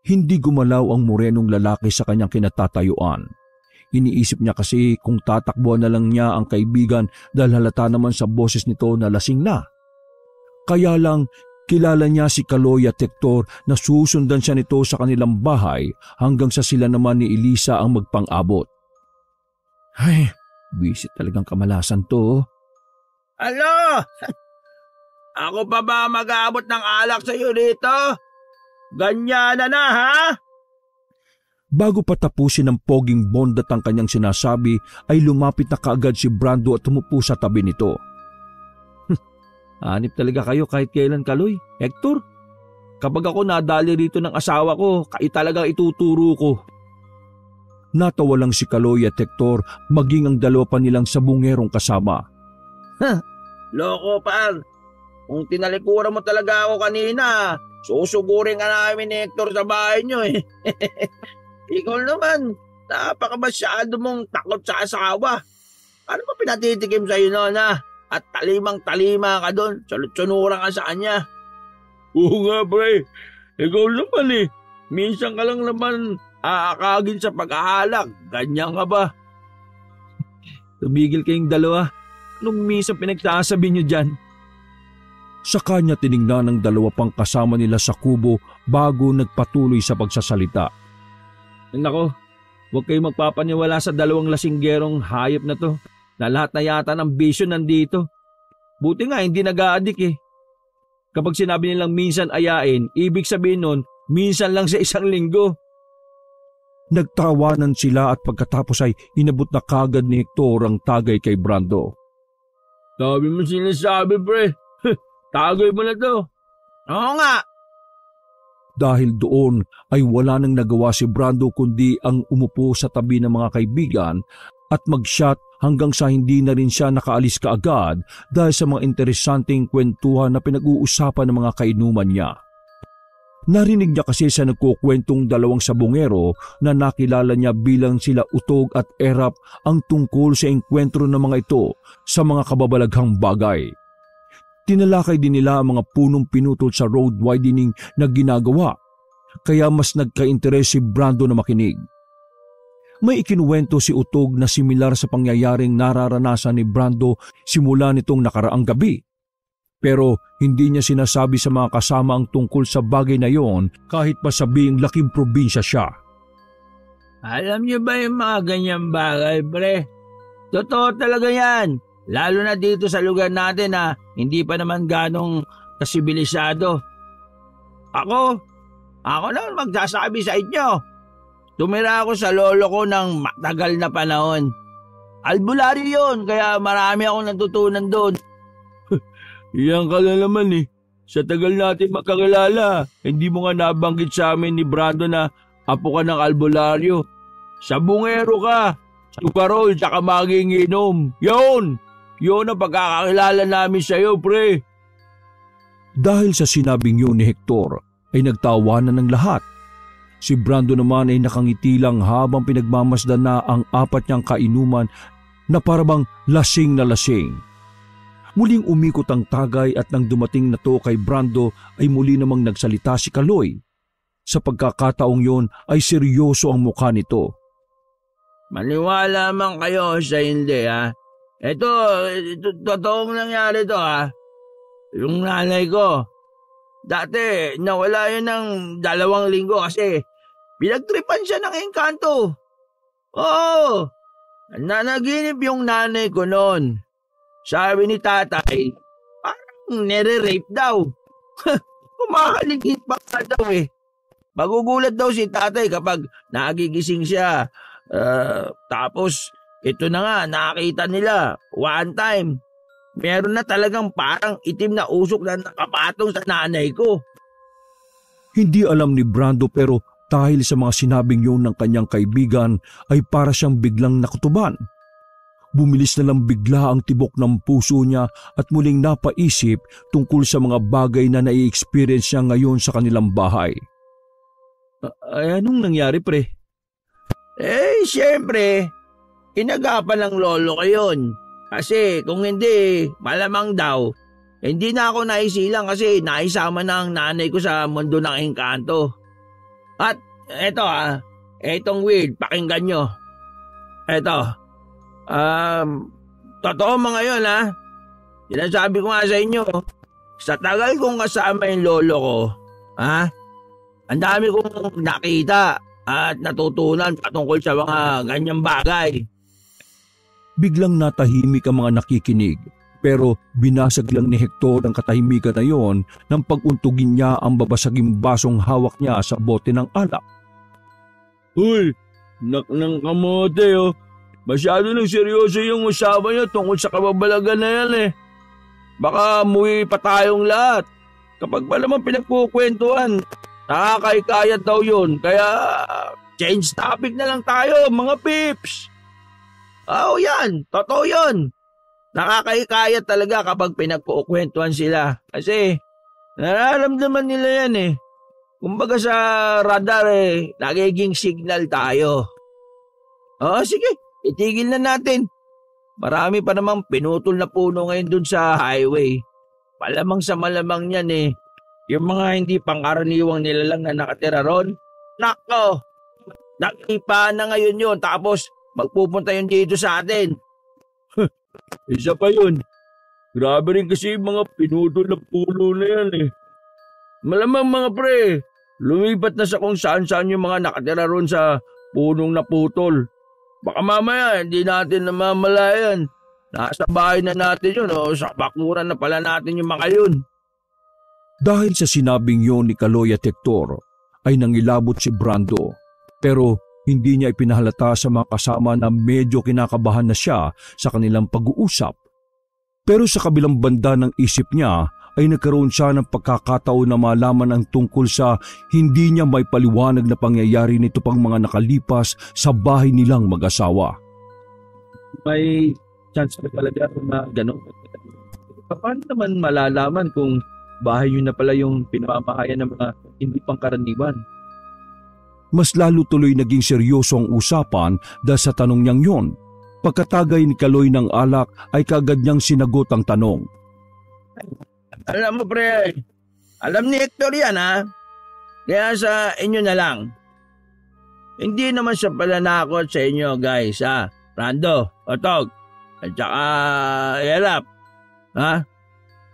A: Hindi gumalaw ang morenong lalaki sa kanyang kinatatayuan. Iniisip niya kasi kung tatakbuhan na lang niya ang kaibigan dahil halata naman sa boses nito na lasing na. Kaya lang kilala niya si Kaloy at Hector na susundan siya nito sa kanilang bahay hanggang sa sila naman ni Elisa ang magpang-abot. Ay, bisit talagang kamalasan to.
B: Ano? Ako pa ba mag-aabot ng alak sa iyo dito? Ganyan na ha?
A: Bago patapusin ng poging bondat ang kanyang sinasabi ay lumapit na kaagad si Brando at tumupo sa tabi nito. Hanip talaga kayo kahit kailan, Kaloy. Hector, kapag ako nadali rito ng asawa ko, kayo talagang ituturo ko. Natawa lang si Kaloy at Hector maging ang dalawa pa nilang sabungerong kasama.
B: Loko par, kung tinalikuran mo talaga ako kanina, susugurin ka namin ni Hector sa bahay niyo eh. Ikaw naman, napakamasyado mong takot sa asawa. Ano ba pinatitikim sa'yo noon ha? At talimang-talima ka doon, salutsunurang ka sa kanya. Oo nga pre, ikaw naman eh. Minsan ka lang naman aakagin sa pag-ahalak. Ganyan ka ba?
A: Tumigil kayong dalawa. Anong minsan pinagsasabi niyo dyan? Sa kanya tiningnan ng dalawa pang kasama nila sa kubo bago nagpatuloy sa pagsasalita. Nako, huwag kayong magpapaniwala sa dalawang lasinggerong hayop na to na lahat na yata ng bisyo nandito.
B: Buti nga hindi nag-a-addict eh. Kapag sinabi nilang minsan ayain, ibig sabihin nun, minsan lang sa isang linggo.
A: Nagtawanan sila at pagkatapos ay inabot na kagad ni Hector ang tagay kay Brando.
B: Sabi mo sinasabi pre, tagay mo na to. Oo nga.
A: Dahil doon ay wala nang nagawa si Brando kundi ang umupo sa tabi ng mga kaibigan at mag-shot hanggang sa hindi na rin siya nakaalis kaagad dahil sa mga interesanteng kwentuhan na pinag-uusapan ng mga kainuman niya. Narinig niya kasi sa nagkukwentong dalawang sabongero na nakilala niya bilang sila Utog at Erap ang tungkol sa engkwentro ng mga ito sa mga kababalaghang bagay. Tinalakay din nila ang mga punong pinutol sa road widening na ginagawa, kaya mas nagka-interes si Brando na makinig. May ikinuwento si Utog na similar sa pangyayaring nararanasan ni Brando simula nitong nakaraang gabi. Pero hindi niya sinasabi sa mga kasama ang tungkol sa bagay na yon kahit pa sabing laking probinsya siya.
B: Alam niyo ba yung mga ganyang bagay, pre? Totoo talaga yan. Lalo na dito sa lugar natin na hindi pa naman ganong kasibilisado. Ako naman magsasabi sa inyo. Tumira ako sa lolo ko ng matagal na panahon. Albularyo yun, kaya marami akong natutunan doon. Iyan ka na naman eh. Sa tagal natin makakilala, hindi mo nga nabanggit sa amin ni Brando na apo ka ng albularyo. Sabungero ka, sukarol, tsaka magiinom. Yun ang pagkakakilala namin sa iyo, pre.
A: Dahil sa sinabing yun ni Hector, ay nagtawanan ng lahat. Si Brando naman ay nakangiti lang habang pinagmamasdan na ang apat niyang kainuman na parabang lasing na lasing. Muling umikot ang tagay at nang dumating na to kay Brando ay muli namang nagsalita si Kaloy. Sa pagkakataong yun ay seryoso ang mukha nito.
B: Maniwala man kayo sa hindi ha. Ito, totoong nangyari to ha. Yung nanay ko, dati nawala yun ng 2 linggo kasi pinagtripan siya ng engkanto. Oo, nanaginip yung nanay ko noon. Sabi ni tatay, parang nire-rape daw. Kumakaligit pa ka daw eh. Magugulat daw si tatay kapag nagigising siya. Tapos, ito na nga, nakakita nila, one time, meron na talagang parang itim na usok na nakapatong sa nanay ko.
A: Hindi alam ni Brando pero dahil sa mga sinabing yun ng kanyang kaibigan ay para siyang biglang nakutuban. Bumilis na lang bigla ang tibok ng puso niya at muling napaisip tungkol sa mga bagay na nai-experience niya ngayon sa kanilang bahay.
B: Anong nangyari, pre? Siyempre, inagapan ng lolo ko yun. Kasi kung hindi, malamang daw, hindi na ako naisilang kasi naisama na ang nanay ko sa mundo ng engkanto. At eto etong weird, pakinggan nyo. Eto, totoo mga yun Sinasabi ko nga sa inyo, sa tagal kong kasama yung lolo ko, ang dami kong nakita at natutunan patungkol sa mga ganyang bagay.
A: Biglang natahimik ang mga nakikinig pero binasag lang ni Hector ang katahimikan na yon nang pag-untugin niya ang babasaging basong hawak niya sa bote ng alak.
B: Uy, ng kamote Masyado nang seryoso yung usapan niyo tungkol sa kababalagan na yan eh. Baka muwi pa tayong lahat. Kapag ba naman pinagkukwentuhan, nakakaikayat daw yun. Kaya change topic na lang tayo mga pips. Yan. Totoo yun. Nakakaikayat talaga kapag pinagkukwentuhan sila. Kasi nararamdaman nila yan eh. Kumbaga sa radar nagiging signal tayo. Sige. Itigil na natin. Marami pa namang pinutol na puno ngayon dun sa highway. Malamang sa malamang yan yung mga hindi pangkaraniwang nilalang na nakatira ron. Nako! Nakipa na ngayon yun tapos magpupunta yun dito sa atin. Isa pa yun. Grabe rin kasi yung mga pinutol na puno na yan Malamang mga pre, lumipat na sa kung saan-saan yung mga nakatira ron sa punong naputol. Baka mamaya hindi natin namamalayan. Nasa bahay na natin yun o sa bakuran na pala natin yung mga yun.
A: Dahil sa sinabing yon ni Kaloy at Hector, ay nangilabot si Brando. Pero hindi niya ipinahalata sa mga kasama na medyo kinakabahan na siya sa kanilang pag-uusap. Pero sa kabilang banda ng isip niya ay nagkaroon siya ng pagkakataon na malaman ang tungkol sa hindi niya may paliwanag na pangyayari nito pang mga nakalipas sa bahay nilang mag-asawa.
B: May chance pa talaga na gano'n. Paano naman malalaman kung bahay yun na pala yung pinamamahayan ng mga hindi pangkaraniwan?
A: Mas lalo tuloy naging seryoso ang usapan dahil sa tanong niyang yon. Pagkatagay ni Kaloy ng alak ay kaagad niyang sinagot ang tanong.
B: Alam mo pre, alam ni Hector yan ha. Kaya sa inyo na lang. Hindi naman siya pala nakakot sa inyo guys ha. Brando, Otog, at saka Elap. Ha?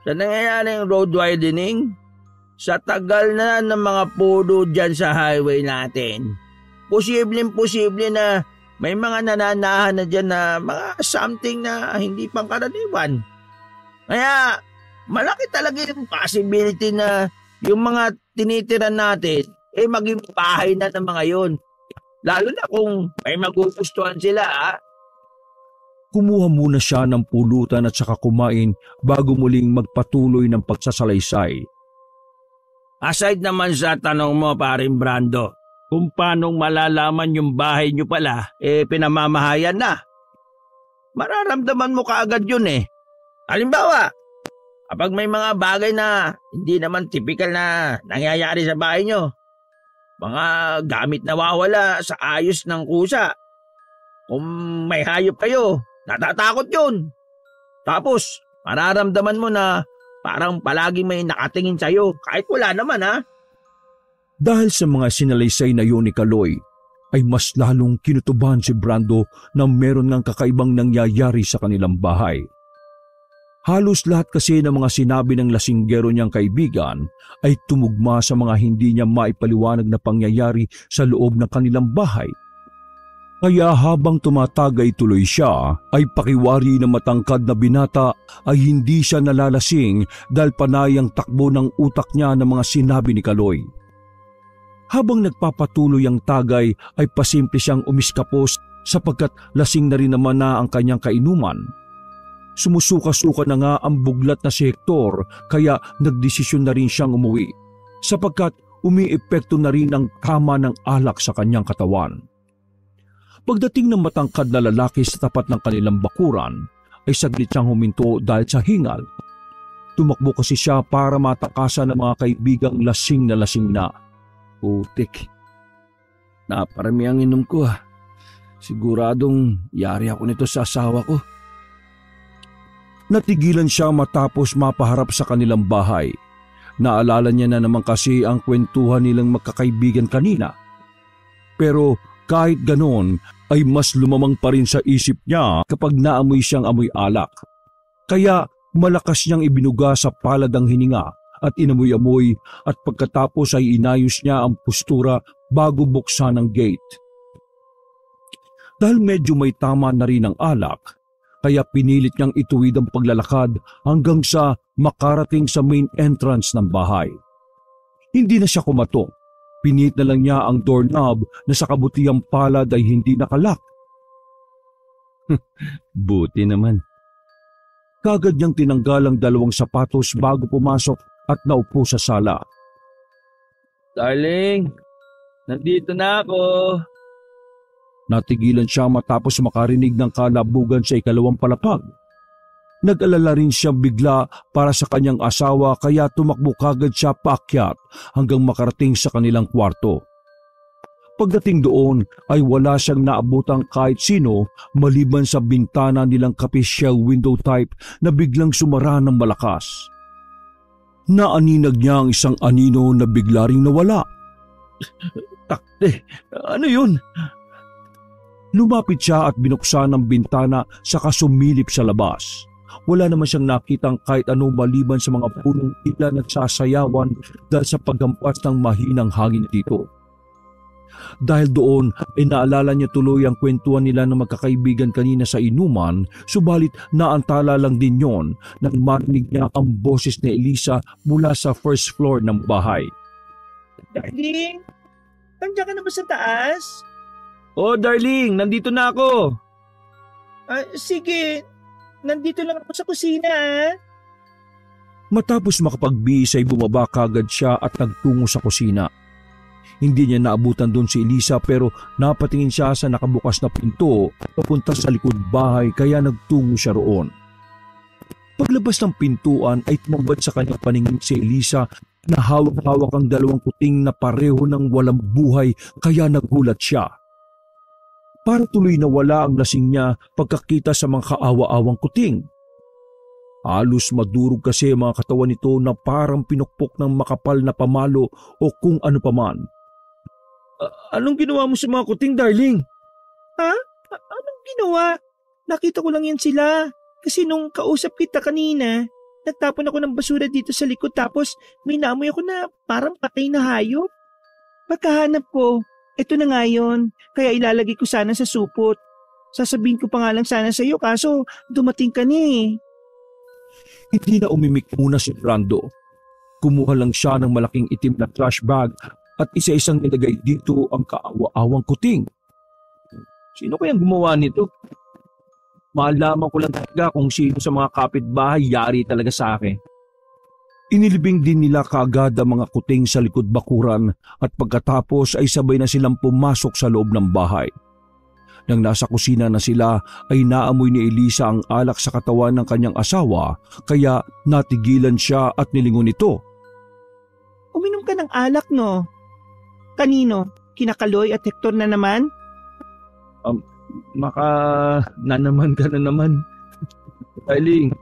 B: Sa nangyayaring road widening, sa tagal na ng mga puno dyan sa highway natin, posibleng-posible na may mga nananahan na dyan na mga something na hindi pangkaraniwan. Kaya malaki talaga yung possibility na yung mga tinitiran natin maging bahay na ng mga yun. Lalo na kung may magugustuhan sila ha.
A: Kumuha muna siya ng pulutan at saka kumain bago muling magpatuloy ng pagsasalaysay.
B: Aside naman sa tanong mo paring Brando, kung paano malalaman yung bahay nyo pala, pinamamahayan na. Mararamdaman mo kaagad yun eh. Halimbawa, kapag may mga bagay na hindi naman typical na nangyayari sa bahay nyo, mga gamit na wawala sa ayos ng kusa, kung may hayop kayo, natatakot yun. Tapos, mararamdaman mo na parang palagi may nakatingin sa'yo kahit wala naman ha.
A: Dahil sa mga sinalaysay na yun ni Kaloy, ay mas lalong kinutuban si Brando na meron ngang kakaibang nangyayari sa kanilang bahay. Halos lahat kasi ng mga sinabi ng lasinggero niyang kaibigan ay tumugma sa mga hindi niya maipaliwanag na pangyayari sa loob ng kanilang bahay. Kaya habang tumatagay tuloy siya, ay pakiwari na matangkad na binata ay hindi siya nalalasing dahil panayang takbo ng utak niya ng mga sinabi ni Kaloy. Habang nagpapatuloy ang tagay ay pasimple siyang umiskapos sapagkat lasing na rin naman na ang kanyang kainuman. Sumusuka-suka na nga ang buglat na si Hector kaya nagdesisyon na rin siyang umuwi sapagkat umiepekto na rin ang kama ng alak sa kanyang katawan. Pagdating ng matangkad na lalaki sa tapat ng kanilang bakuran ay saglit siyang huminto dahil sa hingal. Tumakbo kasi siya para matakasan ng mga kaibigang lasing na. Putik. Naparami ang inom ko ha. Siguradong yari ako nito sa asawa ko. Natigilan siya matapos mapaharap sa kanilang bahay. Naalala niya na naman kasi ang kwentuhan nilang magkakaibigan kanina. Pero kahit ganon ay mas lumamang pa rin sa isip niya kapag naamoy siyang amoy alak. Kaya malakas niyang ibinuga sa palad ang hininga at inamoy-amoy at pagkatapos ay inayos niya ang postura bago buksan ang gate. Dahil medyo may tama na rin ang alak, kaya pinilit niyang ituwid ang paglalakad hanggang sa makarating sa main entrance ng bahay. Hindi na siya kumatok. Pinit na lang niya ang doorknob na sa kabutihang palad ay hindi nakalak. Buti naman. Kagad niyang tinanggal ang 2 sapatos bago pumasok at naupo sa sala.
B: Darling, nandito na ako.
A: Natigilan siya matapos makarinig ng kalabugan sa 2 palapag. Nag-alala rin siya bigla para sa kanyang asawa kaya tumakbo kagad siya paakyat hanggang makarating sa kanilang kwarto. Pagdating doon ay wala siyang naabutang kahit sino maliban sa bintana nilang capital window type na biglang sumara ng malakas. Naaninag niya ang isang anino na bigla ring nawala.
B: Takte, ano yun?
A: Lumapit siya at binuksan ang bintana saka sumilip sa labas. Wala naman siyang nakitang kahit ano maliban sa mga punong tila nagsasayawan dahil sa paggampas ng mahinang hangin dito. Dahil doon ay naalala niya tuloy ang kwentuhan nila ng magkakaibigan kanina sa inuman, subalit naantala lang din yon nang marinig niya ang boses ni Elisa mula sa first floor ng bahay.
C: Darling, nandiyan ka na ba sa taas?
A: Oh darling, nandito na ako.
C: Sige, nandito lang ako sa kusina
A: Matapos makapagbihis ay bumaba kagad siya at nagtungo sa kusina. Hindi niya naabutan doon si Elisa pero napatingin siya sa nakabukas na pinto papunta sa likod bahay kaya nagtungo siya roon. Paglabas ng pintuan ay tumambad sa kanyang paningin si Elisa na hawak-hawak ang dalawang kuting na pareho ng walang buhay kaya nagulat siya. Para tuloy na wala ang lasing niya pagkakita sa mga kaawa-awang kuting. Halos madurog kasi ang mga katawan nito na parang pinukpok ng makapal na pamalo o kung ano paman. Anong ginawa mo sa mga kuting, darling?
C: Anong ginawa? Nakita ko lang yan sila. Kasi nung kausap kita kanina, nagtapon ako ng basura dito sa likod tapos may naamoy ako na parang patay na hayop. Pagkahanap ko, eto na nga yun. Kaya ilalagay ko sana sa supot. Sasabihin ko pa nga lang sana sa iyo kaso dumating ka na eh.
A: Hindi na umimik muna si Brando. Kumuha lang siya ng malaking itim na trash bag at isa-isang nilagay dito ang kaawa-awang kuting. Sino kayang gumawa nito? Malaman ko lang talaga kung sino sa mga kapitbahay yari talaga sa akin. Inilibing din nila kaagad ang mga kuting sa likod bakuran at pagkatapos ay sabay na silang pumasok sa loob ng bahay. Nang nasa kusina na sila ay naamoy ni Elisa ang alak sa katawan ng kanyang asawa kaya natigilan siya at nilingon ito.
C: Uminom ka ng alak no? Kanino? Kinakaloy at Hector na naman?
A: Na naman ka na naman. Darling,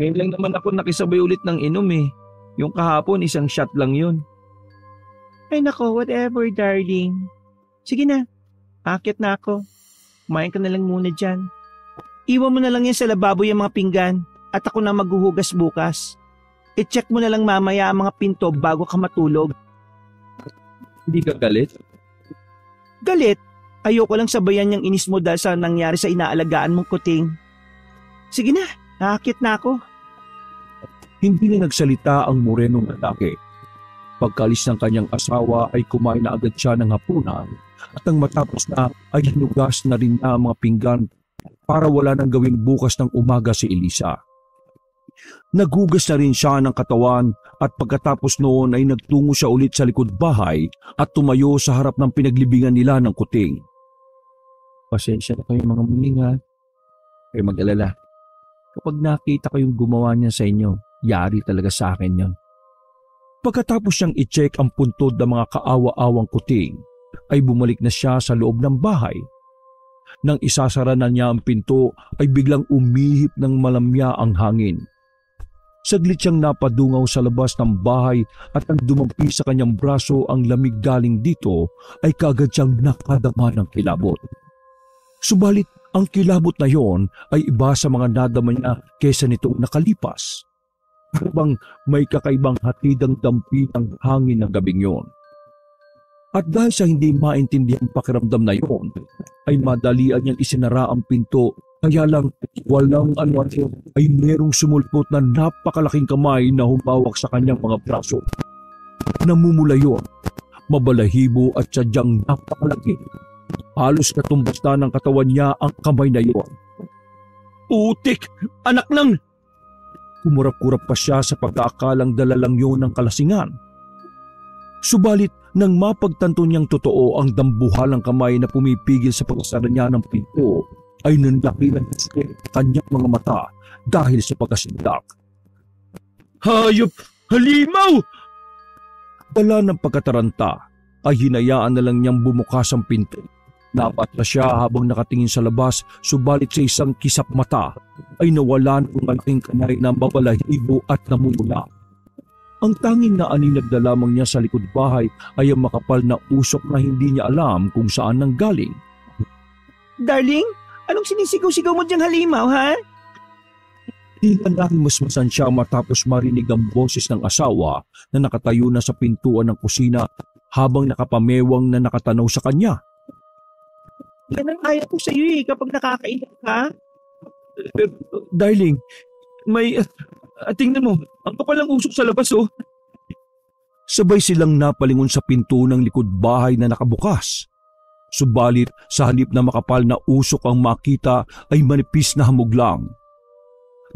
A: ngayon lang naman ako nakisabay ulit ng inom eh. Yung kahapon isang shot lang yun.
C: Ay nako, whatever darling. Sige na, akit na ako. Kumain ka na lang muna dyan. Iwan mo na lang yan sa lababo yung mga pinggan at ako na maghuhugas bukas. I-check mo na lang mamaya ang mga pinto bago ka matulog.
A: Hindi ka galit?
C: Galit? Ayoko lang sabayan yung inis mo dahil sa nangyari sa inaalagaan mong kuting. Sige na, nakakit na ako.
A: Hindi na nagsalita ang morenong lalaki. Pagkalis ng kanyang asawa ay kumain na agad siya ng hapunan at ang matapos na ay hinugas na rin na ang mga pinggan para wala nang gawing bukas ng umaga si Elisa. Naghugas na rin siya ng katawan at pagkatapos noon ay nagtungo siya ulit sa likod bahay at tumayo sa harap ng pinaglibingan nila ng kuting. Pasensya na kayo mga muling ha. Kayo mag-alala. Kapag nakita ko yung gumawa niya sa inyo, yari talaga sa akin yon. Pagkatapos siyang i-check ang puntod ng mga kaawa-awang kuting, ay bumalik na siya sa loob ng bahay. Nang isasara na niya ang pinto ay biglang umihip ng malamya ang hangin. Saglit siyang napadungaw sa labas ng bahay at ang dumampi sa kanyang braso ang lamig galing dito ay kaagad siyang nakadama ng kilabot. Subalit ang kilabot na yon ay iba sa mga nadama niya kesa nitong nakalipas. Habang may kakaibang hatidang dampi ng hangin ng gabing yon. At dahil sa hindi maintindihan pakiramdam na yon, ay madalian niyang isinara ang pinto kaya lang walang ano-ano ay merong sumulpot na napakalaking kamay na humawak sa kanyang mga braso. Namumula yon, mabalahibo at sadyang napakalaki. Halos katumbas na ng katawan niya ang kamay na yon. Putik! Anak ng... Kumurap-kurap pa siya sa pagkaakalang dala lang yun ng kalasingan. Subalit nang mapagtanto niyang totoo ang dambuhalang kamay na pumipigil sa pagsara niya ng pinto, ay nanlaki ng kanyang mga mata dahil sa pagkasindak. Hayop! Halimaw! Dala ng pagkataranta ay hinayaan na lang niyang bumukas ang pinto. Napatla siya habang nakatingin sa labas, subalit sa isang kisap mata ay nawalan ng malaking kamay na mabalahibo at namumula. Ang tanging naaninag na lamang niya sa likod bahay ay ang makapal na usok na hindi niya alam kung saan nanggaling.
C: Darling, anong sinisigaw-sigaw mo diyang halimaw, ha?
A: Tila nahimasmasan siya matapos marinig ang boses ng asawa na nakatayo na sa pintuan ng kusina habang nakapamewang na nakatanaw sa kanya.
C: Yan ang ayaw ko sa'yo kapag nakakainom ka.
A: Darling, may... tingnan mo, ang kapal ng usok sa labas oh. Sabay silang napalingon sa pinto ng likod bahay na nakabukas. Subalit sa halip na makapal na usok ang makita ay manipis na hamog lang.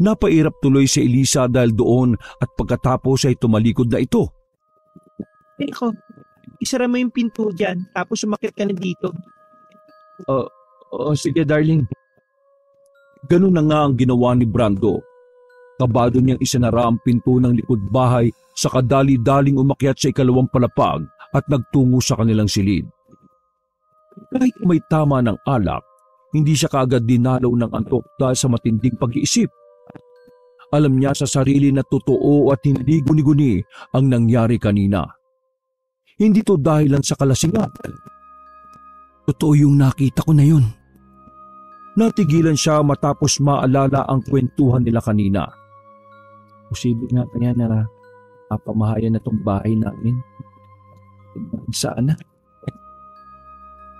A: Napairap tuloy si Elisa dahil doon at pagkatapos ay tumalikod na ito.
C: Ako, isara mo yung pinto dyan tapos umakit ka na dito.
A: Sige darling. Ganun na nga ang ginawa ni Brando. Kabado niyang isinara ang pinto ng likod bahay sa kadali-daling umakyat sa ikalawang palapag at nagtungo sa kanilang silid. Kahit may tama ng alak, hindi siya kaagad dinalaw ng antok dahil sa matinding pag-iisip. Alam niya sa sarili na totoo at hindi guni-guni ang nangyari kanina. Hindi to dahilan sa kalasingan. Totoo yung nakita ko na yun. Natigilan siya matapos maalala ang kwentuhan nila kanina. Posible nga kaya na pamahayan na tong bahay namin. Saan na?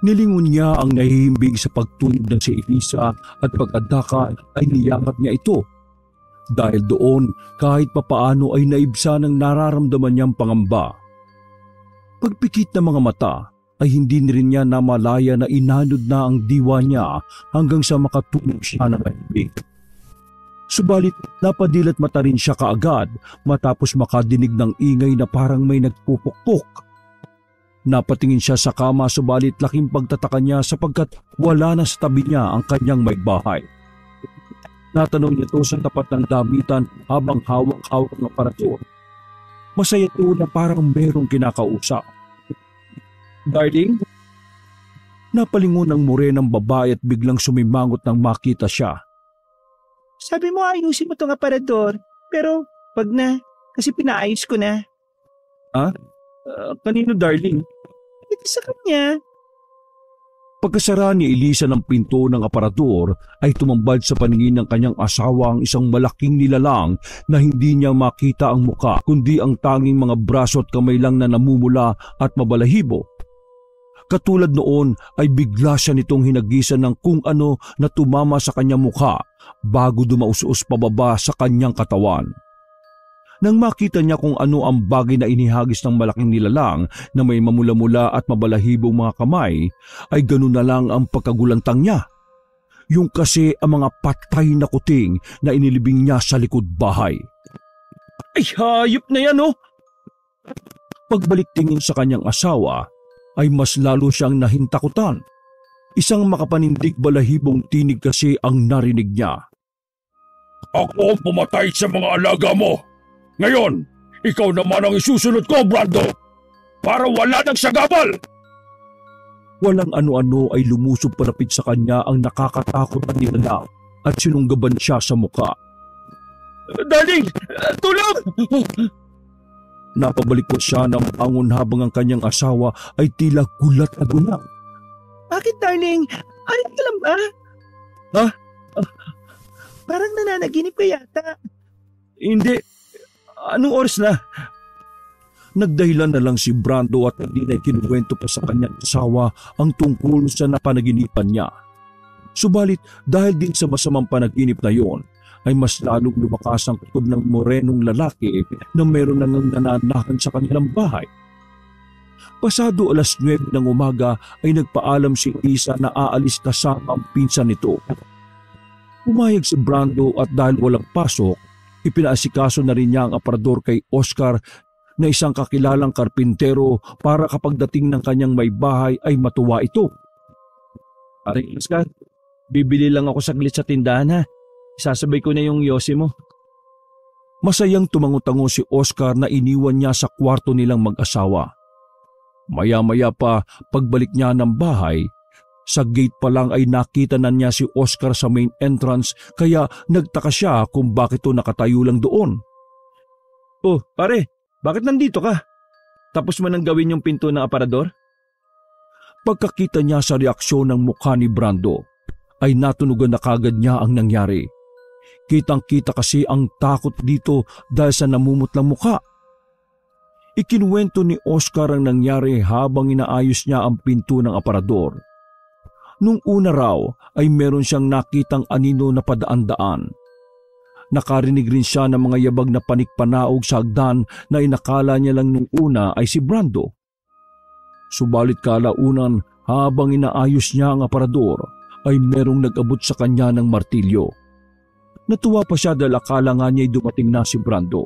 A: Nilingon niya ang nahihimbing sa pagtulog ng si Elisa at pagkadaka ay niyakap niya ito. Dahil doon kahit papaano ay naibsa ng nararamdaman niyang pangamba. Pagpikit ng mga mata ay hindi rin niya namalaya na inanod na ang diwa niya hanggang sa makatulog siya ng mahimbing. Subalit napadilat mata rin siya kaagad matapos makadinig ng ingay na parang may nagpupukpok. Napatingin siya sa kama subalit laking pagtataka niya sapagkat wala na sa tabi niya ang kanyang may bahay. Natanong niya ito sa tapat ng damitan habang hawak-hawak ng aparatur. Masaya ito na parang merong kinakausap. Darling? Napalingon ang morenang babae at biglang sumimangot nang makita siya.
C: Sabi mo ayusin mo itong aparador, pero wag na, kasi pinaayos ko na.
A: Kanino darling?
C: Ito sa kanya.
A: Pagkasara ni Elisa ng pinto ng aparador ay tumambad sa paningin ng kanyang asawa ang isang malaking nilalang na hindi niya makita ang muka kundi ang tanging mga braso at kamay lang na namumula at mabalahibo. Katulad noon ay bigla siya nitong hinagisan ng kung ano na tumama sa kanyang mukha bago dumaus-us pababa sa kanyang katawan. Nang makita niya kung ano ang bagay na inihagis ng malaking nilalang na may mamula-mula at mabalahibong mga kamay, ay ganun na lang ang pagkagulantang niya. Yung kasi ang mga patay na kuting na inilibing niya sa likod bahay. Ay hayop na yan oh! Pagbalik tingin sa kanyang asawa, ay mas lalo siyang nahintakutan. Isang makapanindig balahibong tinig kasi ang narinig niya. Ako ang pumatay sa mga alaga mo! Ngayon, ikaw naman ang isusunod ko, Brando! Para wala nang sagabal! Walang ano-ano ay lumusob palapit sa kanya ang nakakatakot na nilalang at sinunggaban siya sa muka. Darling! Tulong! Napabalik po siya ng bangon habang ang kanyang asawa ay tila gulat na gulat.
C: Bakit darling? Ayos ka lang ba?
A: Ha?
C: Parang nananaginip ka yata.
A: Hindi. Anong oras na? Nagdahilan na lang si Brando at hindi na kinuwento pa sa kanyang asawa ang tungkol sa napanaginipan niya. Subalit dahil din sa masamang panaginip na yon, ay mas lalong lumakas ang kutob ng morenong lalaki na meron na nang nananahan sa kanilang bahay. Pasado 9:00 ng umaga ay nagpaalam si Isa na aalis kasama ang pinsan nito. Pumayag si Brando at dahil walang pasok, ipinaasikaso na rin niya ang aparador kay Oscar na isang kakilalang karpintero para kapag dating ng kanyang may bahay ay matuwa ito. Pare Oscar, bibili lang ako saglit sa tindahan ha. Sasabay ko na yung yosi mo. Masayang tumango-tango si Oscar na iniwan niya sa kwarto nilang mag-asawa. Maya-maya pa pagbalik niya ng bahay, sa gate pa lang ay nakita na niya si Oscar sa main entrance kaya nagtaka siya kung bakit ito nakatayo lang doon. Oh, pare, bakit nandito ka? Tapos mo nang gawin yung pinto ng aparador? Pagkakita niya sa reaksyon ng mukha ni Brando, ay natunugan na kagad niya ang nangyari. Kitang-kita kasi ang takot dito dahil sa namumutlang mukha. Ikinuwento ni Oscar ang nangyari habang inaayos niya ang pinto ng aparador. Nung una raw ay meron siyang nakitang anino na padaan-daan. Nakarinig rin siya ng mga yabag na panikpanaog sa hagdan na inakala niya lang nung una ay si Brando. Subalit kalaunan habang inaayos niya ang aparador ay merong nag-abot sa kanya ng martilyo. Natuwa pa siya dahil akala nga niya ay dumating na si Brando.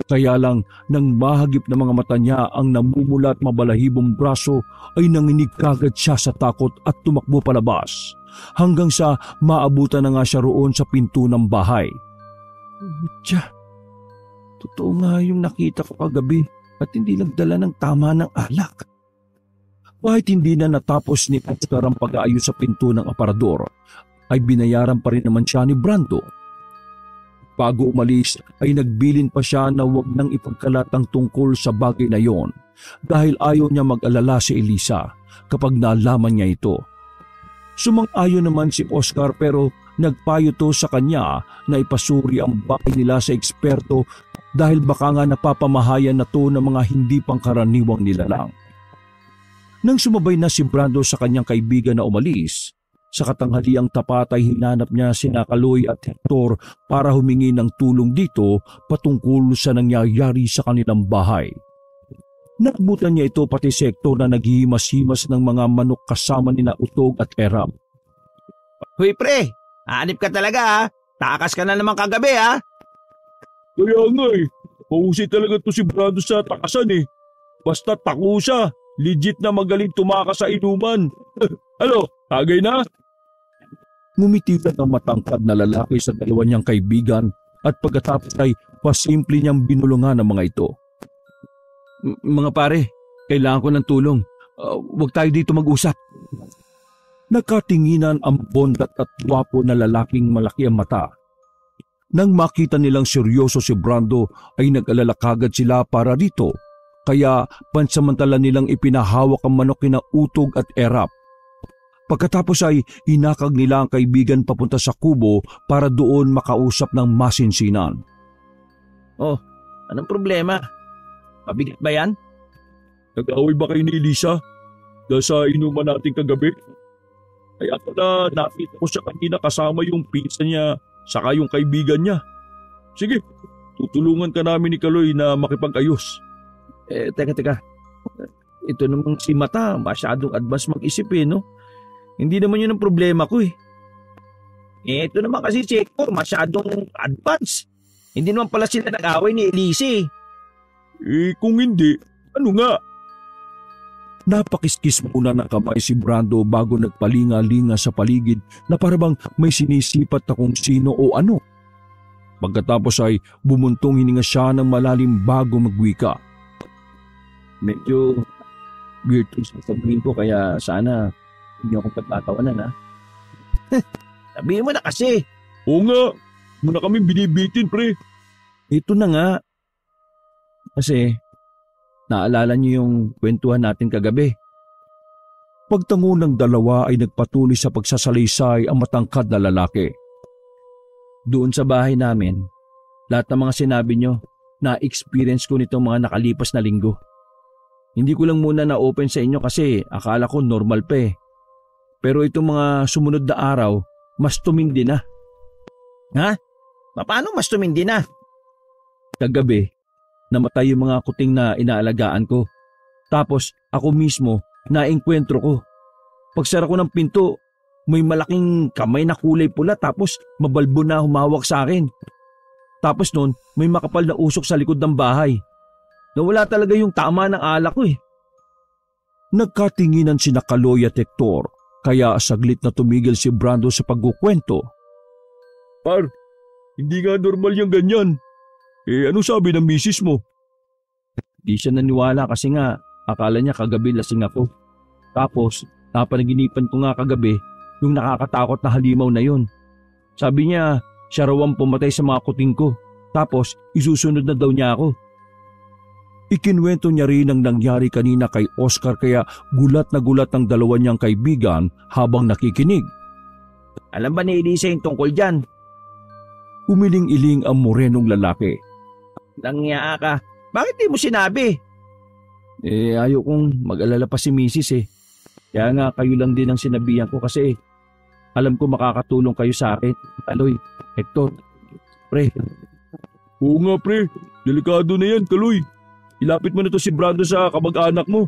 A: Kaya lang nang mahagip na mga mata niya ang namumula at mabalahibong braso ay nanginig kagad siya sa takot at tumakbo palabas hanggang sa maabutan na nga siya roon sa pinto ng bahay. Tiya, totoo nga yung nakita ko kagabi at hindi nagdala ng tama ng alak. Kahit hindi na natapos ni Oscar ang pag-aayos sa pinto ng aparador, ay binayaran pa rin naman siya ni Brando. Bago umalis ay nagbilin pa siya na huwag nang ipagkalat ang tungkol sa bagay na yon dahil ayaw niya mag-alala si Elisa kapag nalaman niya ito. Sumang-ayon naman si Oscar pero nagpayo to sa kanya na ipasuri ang bahay nila sa eksperto dahil baka nga napapamahayan na to ng mga hindi pangkaraniwang nilalang. Nang sumabay na si Brando sa kanyang kaibigan na umalis, sa katanghaliang tapat ay hinanap niya sina Kaloy at Hector para humingi ng tulong dito patungkol sa nangyayari sa kanilang bahay. Nakbutan niya ito pati si Hector na naghihimas-himas ng mga manok kasama nina Utog at Erap.
B: Huy pre, hanip ka talaga ha. Takas ka na naman kagabi ha.
A: Kaya nga mahusay talaga to si Brando sa takasan Basta tako siya, legit na magaling tumakas sa inuman. Ano, tagay na? Ngumititan ang matangkad na lalaki sa dalawa niyang kaibigan at pagkatapos ay pasimple niyang binulungan ang mga ito. Mga pare, kailangan ko ng tulong. Huwag tayo dito mag-usap. Nakatinginan ang bondat at gwapo na lalaking malaki ang mata. Nang makita nilang seryoso si Brando ay nag-alala kagad sila para dito. Kaya pansamantala nilang ipinahawak ang manok na Utog at Erap. Pagkatapos ay inakag nila ang kaibigan papunta sa kubo para doon makausap ng masinsinan.
B: Oh, anong problema? Mabigat ba yan?
A: Nag-away ba kayo ni Elisa? Dahil sa inuman natin kagabi? Kaya pala nakita ko siya kanina kasama yung pinsa niya saka yung kaibigan niya. Sige, tutulungan ka namin ni Kaloy na makipag-ayos.
B: Teka. Ito namang si Mata, masyadong advance mag-isip no? Hindi naman yun ang problema ko Ito naman kasi si Hector, masyadong advance. Hindi naman pala sila nag-away ni Elise.
A: Kung hindi, ano nga? Napakiskis muna ng kamay si Brando bago nagpalinga-linga sa paligid na parabang may sinisipat na kung sino o ano. Pagkatapos ay bumuntong hininga siya ng malalim bago magwika.
B: Medyo weird sa sabihin ko kaya sana hindi ako pagtatawanan ha. Sabihin mo na kasi.
A: Oo nga, muna kami binibitin pre.
B: Ito na nga. Kasi naalala niyo yung kwentuhan natin kagabi.
A: Pagtango ng dalawa ay nagpatuloy sa pagsasalaysay ang matangkad na lalaki.
B: Doon sa bahay namin, lahat ng mga sinabi niyo na-experience ko nitong mga nakalipas na linggo. Hindi ko lang muna na-open sa inyo kasi akala ko normal pa Pero itong mga sumunod na araw, mas tumindi na. Ha? Paano mas tumindi na? Kagabi, namatay yung mga kuting na inaalagaan ko. Tapos ako mismo, naengkwentro ko. Pagsara ko ng pinto, may malaking kamay na kulay pula tapos mabalbo na humawak sa akin. Tapos noon, may makapal na usok sa likod ng bahay. Nawala talaga yung tama ng alak ko
A: Nagkatinginan sina Kaloy at Hector, kaya saglit na tumigil si Brando sa pagkukwento. Par, hindi nga normal yung ganyan. Ano sabi ng misis mo?
B: Di siya naniwala kasi nga akala niya kagabi lasing ako. Tapos napanaginipan ko nga kagabi yung nakakatakot na halimaw na yon. Sabi niya siya raw ang pumatay sa mga kuting ko. Tapos isusunod na daw niya ako.
A: Ikinwento niya rin ang nangyari kanina kay Oscar kaya gulat na gulat ang dalawa niyang kaibigan habang nakikinig.
B: Alam ba ni Elisa yung tungkol dyan?
A: Umiling-iling ang morenong lalaki.
B: Langya ka. Bakit di mo sinabi?
A: Ayaw kong mag-alala pa si Mrs. Kaya nga kayo lang din ang sinabihan ko kasi alam ko makakatulong kayo sa akin. Kaloy, Hector, pre. Oo nga pre, delikado na yan Kaloy. Ilapit mo na to si Brando sa kamag-anak mo.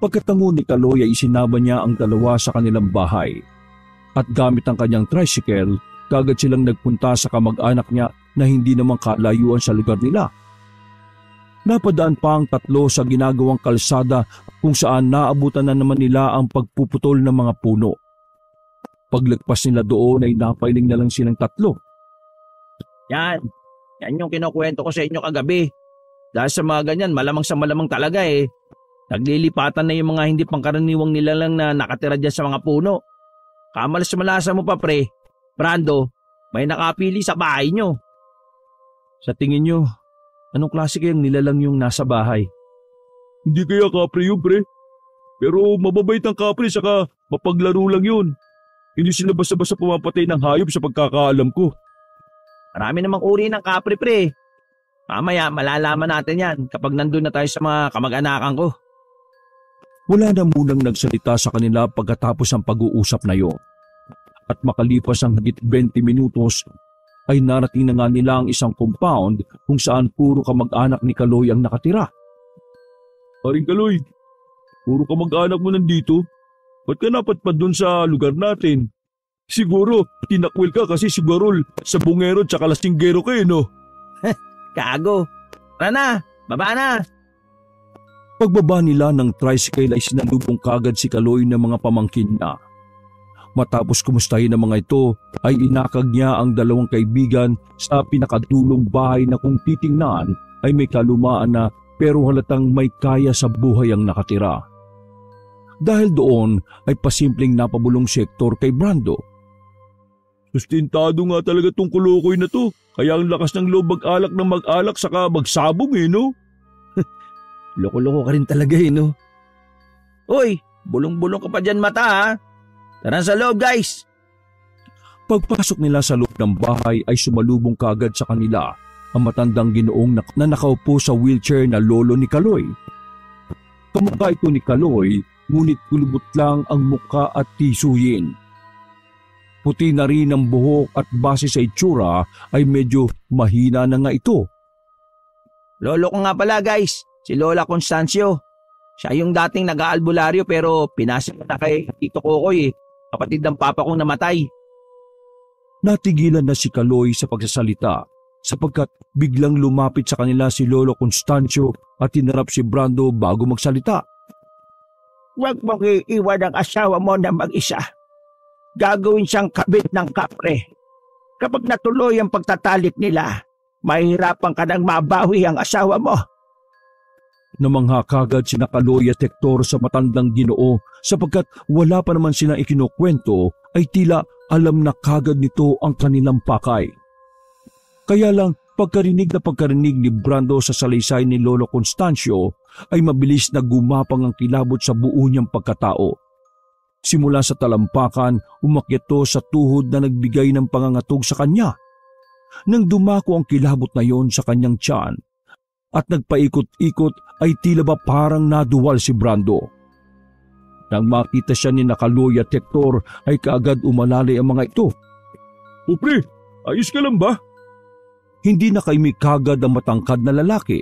A: Pagkatango ni Kaloy ay isinama niya ang dalawa sa kanilang bahay. At gamit ang kanyang tricycle, kagad silang nagpunta sa kamag-anak niya na hindi naman kalayuan sa lugar nila. Napadaan pa ang tatlo sa ginagawang kalsada kung saan naabutan na naman nila ang pagpuputol ng mga puno. Paglagpas nila doon ay napailing na lang silang tatlo.
B: Yan yung kinukwento ko sa inyo kagabi. Dahil sa mga ganyan, malamang sa malamang talaga Naglilipatan na yung mga hindi pangkaraniwang nilalang na nakatira dyan sa mga puno. Kamalas-malasa mo pa pre, Brando, may nakapili sa bahay nyo.
A: Sa tingin nyo, anong klase kayang nilalang yung nasa bahay? Hindi kaya kapre yun pre. Pero mababait ang kapre saka mapaglaro lang yun. Hindi sila basta-basta pumapatay ng hayop sa pagkakaalam ko.
B: Marami namang uri ng kapre pre. Mamaya malalaman natin yan kapag nandun na tayo sa mga kamag-anakan ko.
A: Wala na munang nagsalita sa kanila pagkatapos ang pag-uusap na yon. At makalipas ang higit 20 minutos ay narating na nga nila ang isang compound kung saan puro kamag-anak ni Kaloy ang nakatira. Paring Kaloy, puro kamag-anak mo nandito? Ba't ka napadpad dun sa lugar natin? Siguro tinakwil ka kasi si Barol sa bungero tsaka lasinggero kayo no?
B: Kago. Tara na, baba na.
A: Pagbaba nila ng tricycle ay sinalubong kagad si Kaloy ng mga pamangkin niya. Matapos kumustahin ng mga ito ay inakag niya ang dalawang kaibigan sa pinakadulong bahay na kung titingnan ay may kalumaan na pero halatang may kaya sa buhay ang nakatira. Dahil doon ay pasimpleng napabulong si Hector kay Brando. Sustentado nga talaga tong kulukoy na to. Kaya ang lakas ng loob mag-alak ng mag-alak saka magsabong no?
B: Loko-loko ka rin talaga no? Uy, bulong-bulong ka pa dyan mata ha? Tara sa loob guys!
A: Pagpasok nila sa loob ng bahay ay sumalubong kagad sa kanila ang matandang ginoong na nakaupo sa wheelchair na lolo ni Kaloy. Kamukha ito ni Kaloy, ngunit kulubot lang ang muka at tisuyin. Puti na rin ang buhok at base sa itsura ay medyo mahina na nga ito.
B: Lolo ko nga pala guys, si Lola Constancio. Siya yung dating nag-aalbularyo pero pinasa ko na kay Tito Kokoy kapatid ng papa kong namatay.
A: Natigilan na si Kaloy sa pagsasalita sapagkat biglang lumapit sa kanila si Lolo Constancio at tinarap si Brando bago magsalita.
C: Huwag mong iiwan ang asawa mo na mag-isa. Gagawin siyang kabit ng kapre. Kapag natuloy ang pagtatalik nila, mahihirapan ka nang mabawi ang asawa mo.
A: Namangha kagad sina Kaloy at Hector sa matandang Ginoo sapagkat wala pa naman silang ikinukwento ay tila alam na kagad nito ang kanilang pakay. Kaya lang pagkarinig ni Brando sa salaysay ni Lolo Constancio ay mabilis na gumapang ang kilabot sa buo niyang pagkatao. Simula sa talampakan, umakyat to sa tuhod na nagbigay ng pangangatog sa kanya. Nang dumako ang kilabot na yon sa kanyang tiyan at nagpaikot-ikot ay tila ba parang naduwal si Brando. Nang makita siya ni Kaloy at Hector ay kaagad umalalay ang mga ito. O pre, ayos ka lang ba? Hindi nakaimik kagad ang matangkad na lalaki.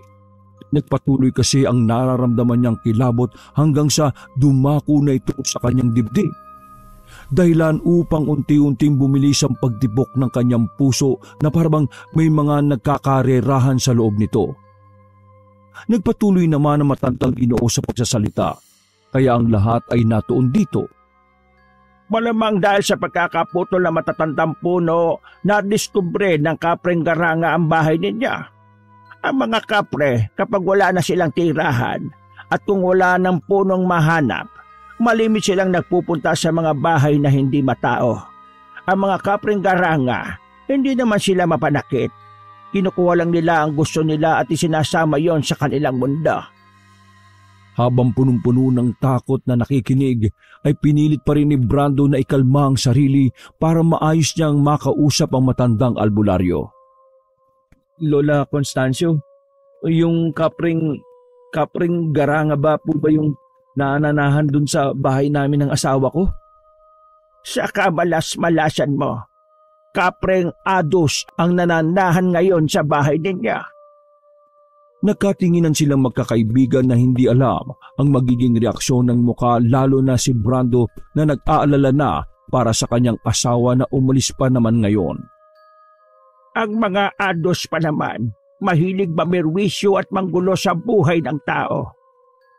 A: Nagpatuloy kasi ang nararamdaman niyang kilabot hanggang sa dumako na ito sa kanyang dibdib. Dahilan upang unti-unting bumilis ang pagtibok ng kanyang puso na parang may mga nagkakarerahan sa loob nito. Nagpatuloy naman ang matandang Ginoo sa pagsasalita, kaya ang lahat ay natuon dito.
C: Malamang dahil sa pagkakaputol na matatandang puno, nadiskubre ng kapreng garanga ang bahay niya. Ang mga kapre, kapag wala na silang tirahan at kung wala ng punong mahanap, malimit silang nagpupunta sa mga bahay na hindi matao. Ang mga kapreng garanga, hindi naman sila mapanakit. Kinukuha lang nila ang gusto nila at isinasama yon sa kanilang mundo.
A: Habang punong-puno ng takot na nakikinig, ay pinilit pa rin ni Brando na ikalma ang sarili para maayos niyang makausap ang matandang albularyo. Lola Constancio, yung kapreng Kapring Garanga ba po ba yung nananahan dun sa bahay namin ng asawa ko?
C: Sa kamalas-malasan mo, Kapring Ados ang nananahan ngayon sa bahay niya.
A: Nagkatinginan silang magkakaibigan na hindi alam ang magiging reaksyon ng muka, lalo na si Brando na nag-aalala na para sa kanyang asawa na umalis pa naman ngayon.
C: Ang mga Ados pa naman, mahilig mamerwisyo at manggulo sa buhay ng tao.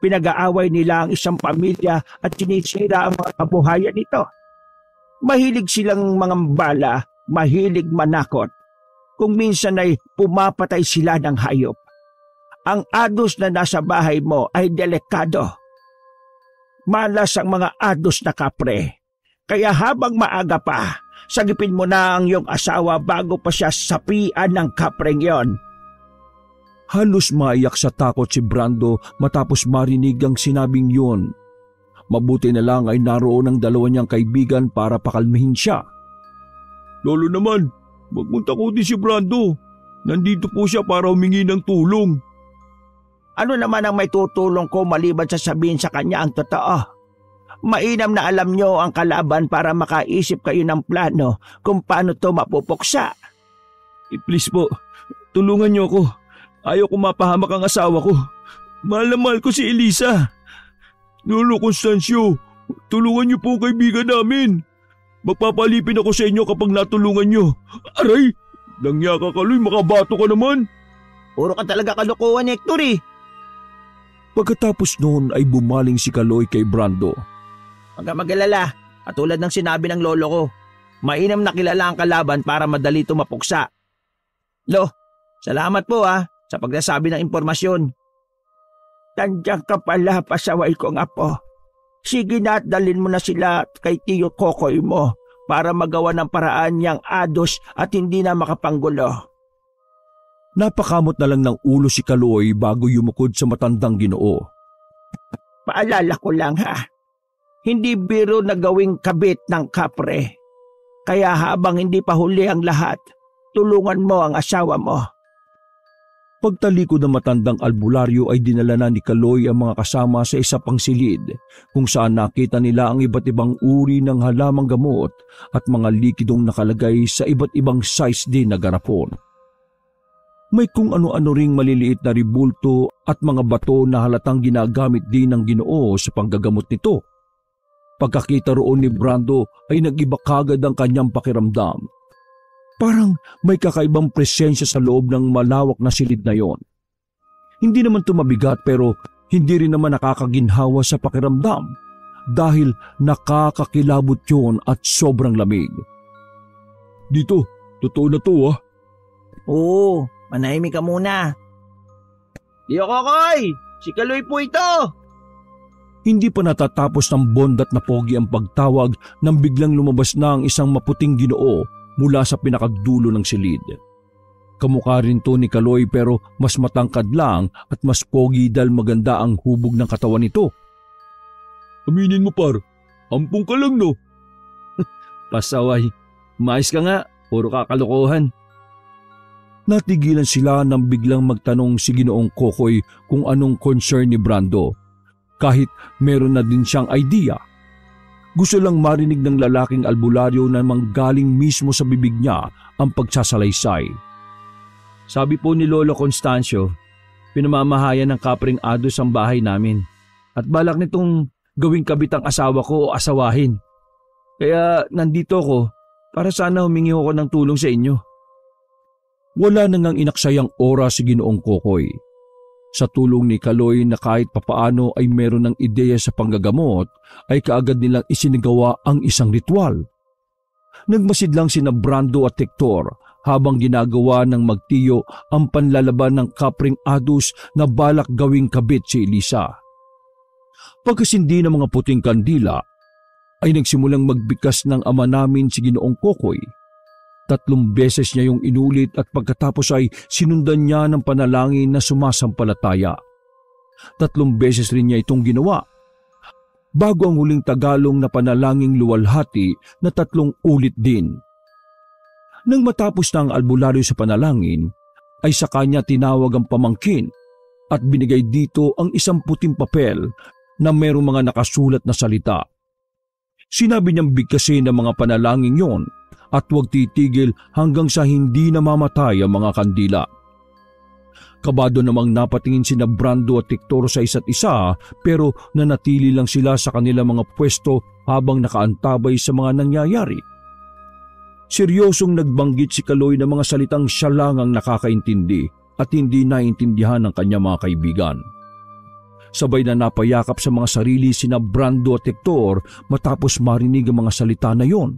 C: Pinag-aaway nila ang isang pamilya at sinisira ang mga kabuhayan nito. Mahilig silang mangambala, mahilig manakot. Kung minsan ay pumapatay sila ng hayop. Ang Ados na nasa bahay mo ay delikado. Malas ang mga Ados na kapre. Kaya habang maaga pa, sagipin mo na ang iyong asawa bago pa siya sapian ng kapreng yon.
A: Halos maiyak sa takot si Brando matapos marinig ang sinabing yun. Mabuti na lang ay naroon ang dalawa niyang kaibigan para pakalmihin siya. Lolo naman, magpunta ko din si Brando. Nandito po siya para humingi ng tulong.
C: Ano naman ang may tutulong ko maliban sa sabihin sa kanya ang totoo? Mainam na alam nyo ang kalaban para makaisip kayo ng plano kung paano to mapupuksa.
A: Please po, tulungan niyo ako. Ayaw ko mapahamak ang asawa ko. Mahal na mahal ko si Elisa. Lolo Constancio, tulungan niyo po ang kaibigan namin. Magpapalipin ako sa inyo kapag natulungan niyo. Aray! Langya ka, Kaloy, makabato ka naman.
C: Puro ka talaga kalokohan, Hector eh.
A: Pagkatapos noon ay bumaling si Kaloy kay Brando.
C: Huwag ka mag-alala, katulad ng sinabi ng lolo ko. Mainam na kilala ang kalaban para madali ito mapuksa. Lo, salamat po sa pagsasabi ng impormasyon. Tandiyan ka pala, pasaway kong apo. Sige na at dalhin mo na sila kay Tiyo Kokoy mo para magawa ng paraan niyang Ados at hindi na makapanggulo.
A: Napakamot na lang ng ulo si Kaloy bago yumukod sa matandang Ginoo.
C: Paalala ko lang hindi biro na gawing kabit ng kapre. Kaya habang hindi pa huli ang lahat, tulungan mo ang asawa mo.
A: Pagtalikod ng matandang albularyo ay dinala na ni Kaloy ang mga kasama sa isa pang silid kung saan nakita nila ang iba't ibang uri ng halamang gamot at mga likidong nakalagay sa iba't ibang size din na garapon. May kung ano-ano ring maliliit na ribulto at mga bato na halatang ginagamit din ng Ginoo sa panggagamot nito. Pagkakita roon ni Brando ay nag-iba kagad ang kanyang pakiramdam. Parang may kakaibang presensya sa loob ng malawak na silid na yon. Hindi naman tumabigat pero hindi rin naman nakakaginhawa sa pakiramdam dahil nakakakilabot yon at sobrang lamig. Dito, totoo na to
C: Oo, manahimik ka muna. Tiyo Kokoy, si Kaloy po ito.
A: Hindi pa natatapos ng bondat na pogi ang pagtawag nang biglang lumabas na ang isang maputing Ginoo mula sa pinakadulo ng silid. Kamukha rin to ni Kaloy pero mas matangkad lang at mas pogi dahil maganda ang hubog ng katawan nito. Aminin mo par, ampung ka lang no? Pasaway, mais ka nga, puro kakalokohan. Natigilan sila nang biglang magtanong si Ginoong Kokoy kung anong concern ni Brando. Kahit meron na din siyang idea. Gusto lang marinig ng lalaking albularyo na manggaling mismo sa bibig niya ang pagsasalaysay. Sabi po ni Lolo Constancio, pinamamahayan ng Kapring Ados ang bahay namin at balak nitong gawing kabit ang asawa ko o asawahin. Kaya nandito ko para sana humingi ako ng tulong sa inyo. Wala na ngang inaksayang oras si Ginoong Kokoy. Sa tulong ni Kaloy na kahit papaano ay meron ng ideya sa panggagamot, ay kaagad nilang isinagawa ang isang ritual. Nagmasid lang sina Brando at Hector habang ginagawa ng magtiyo ang panlalaban ng Kapring Ados na balak gawing kabit si Elisa. Pagkasindi ng mga puting kandila, ay nagsimulang magbikas ng ama namin si Ginoong Kokoy. 3 beses niya yung inulit at pagkatapos ay sinundan niya ng panalangin na sumasampalataya. 3 beses rin niya itong ginawa. Bago ang huling Tagalog na panalangin luwalhati na 3 ulit din. Nang matapos na ang albularyo sa panalangin, ay sa kanya tinawag ang pamangkin at binigay dito ang isang puting papel na mayroong mga nakasulat na salita. Sinabi niyang bigkasin ang mga panalangin yon at huwag titigil hanggang sa hindi namamatay ang mga kandila. Kabado namang napatingin sina Brando at Hector sa isa't isa pero nanatili lang sila sa kanilang mga pwesto habang nakaantabay sa mga nangyayari. Seryosong nagbanggit si Kaloy ng mga salitang siya lang ang nakakaintindi at hindi naintindihan ng kanyang mga kaibigan. Sabay na napayakap sa mga sarili sina Brando at Hector matapos marinig ang mga salita na yon.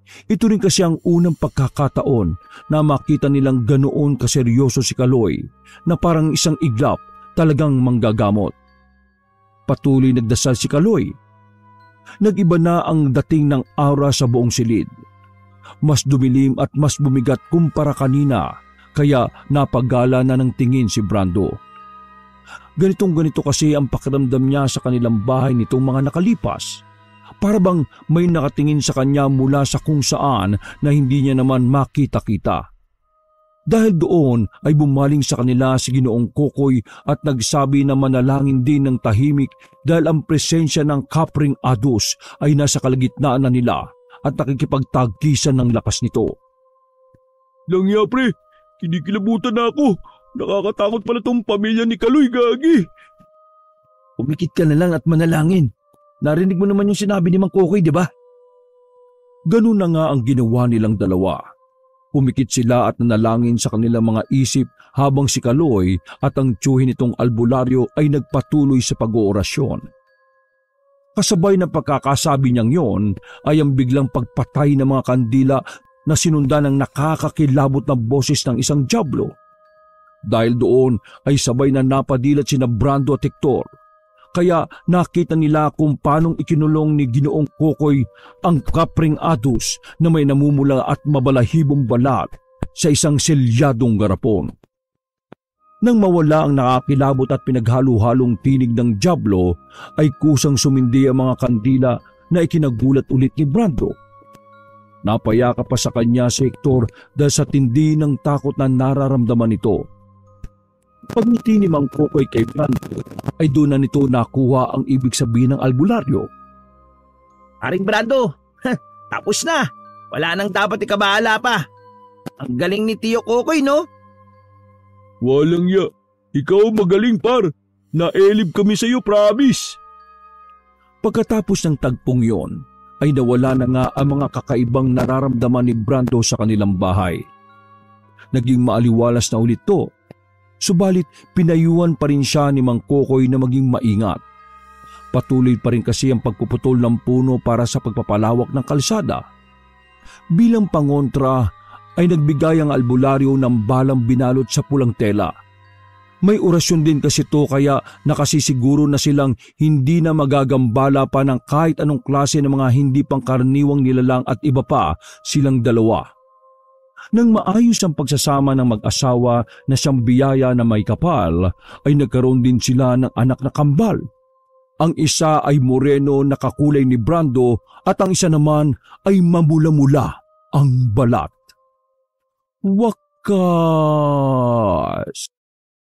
A: Ito rin kasi ang unang pagkakataon na makita nilang ganoon kaseryoso si Kaloy na parang isang iglap talagang manggagamot. Patuloy nagdasal si Kaloy. Nag-iba na ang dating ng aura sa buong silid. Mas dumilim at mas bumigat kumpara kanina kaya napagala na ng tingin si Brando. Ganito kasi ang pakiramdam niya sa kanilang bahay nitong mga nakalipas. Para bang may nakatingin sa kanya mula sa kung saan na hindi niya naman makita-kita. Dahil doon ay bumaling sa kanila si Ginoong Kokoy at nagsabi na manalangin din ng tahimik dahil ang presensya ng Kapring Adus ay nasa kalagitnaan na nila at nakikipagtagisan ng lakas nito.
D: Langya pre, kinikilabutan na ako. Nakakatakot pala tong pamilya ni Kaloy, gagi.
A: Umikit ka na lang at manalangin. Narinig mo naman yung sinabi ni Mang Kokoy, di ba? Ganun na nga ang ginawa nilang dalawa. Pumikit sila at nanalangin sa kanilang mga isip habang si Kaloy at ang tiyuhin nitong albularyo ay nagpatuloy sa pag-oorasyon. Kasabay ng pagkakasabi niyang yon ay ang biglang pagpatay ng mga kandila na sinundan ng nakakakilabot na boses ng isang dyablo. Dahil doon ay sabay na napadilat sina Brando at Hector. Kaya nakita nila kung paanong ikinulong ni Ginoong Kokoy ang Kapring Adus na may namumula at mabalahibong balat sa isang selyadong garapon. Nang mawala ang nakakilabot at pinaghalo-halong tinig ng dyablo, ay kusang sumindi ang mga kandila na ikinagulat ulit ni Brando. Napayakap pa sa kanya si Hector dahil sa tindi ng takot na nararamdaman nito. Pagngiti ni Mang Kokoy kay Brando ay doon na nito nakuha ang ibig sabihin ng albularyo.
C: Aring Brando, tapos na. Wala nang dapat ikabahala pa. Ang galing ni Tiyo Kokoy, no?
D: Walang ya. Ikaw magaling par. Naelib kami sa iyo, promise.
A: Pagkatapos ng tagpong yon, ay nawala na nga ang mga kakaibang nararamdaman ni Brando sa kanilang bahay. Naging maaliwalas na ulit to. Subalit pinayuhan pa rin siya ni Mang Kokoy na maging maingat. Patuloy pa rin kasi ang pagpuputol ng puno para sa pagpapalawak ng kalsada. Bilang pangontra ay nagbigay ang albularyo ng balang binalot sa pulang tela. May orasyon din kasi to kaya nakasisiguro na silang hindi na magagambala pa ng kahit anong klase ng mga hindi pangkaraniwang nilalang at iba pa silang dalawa. Nang maayos ang pagsasama ng mag-asawa na siyang biyaya na may kapal, ay nagkaroon din sila ng anak na kambal. Ang isa ay moreno na kakulay ni Brando at ang isa naman ay mamula-mula ang balat. Wakas!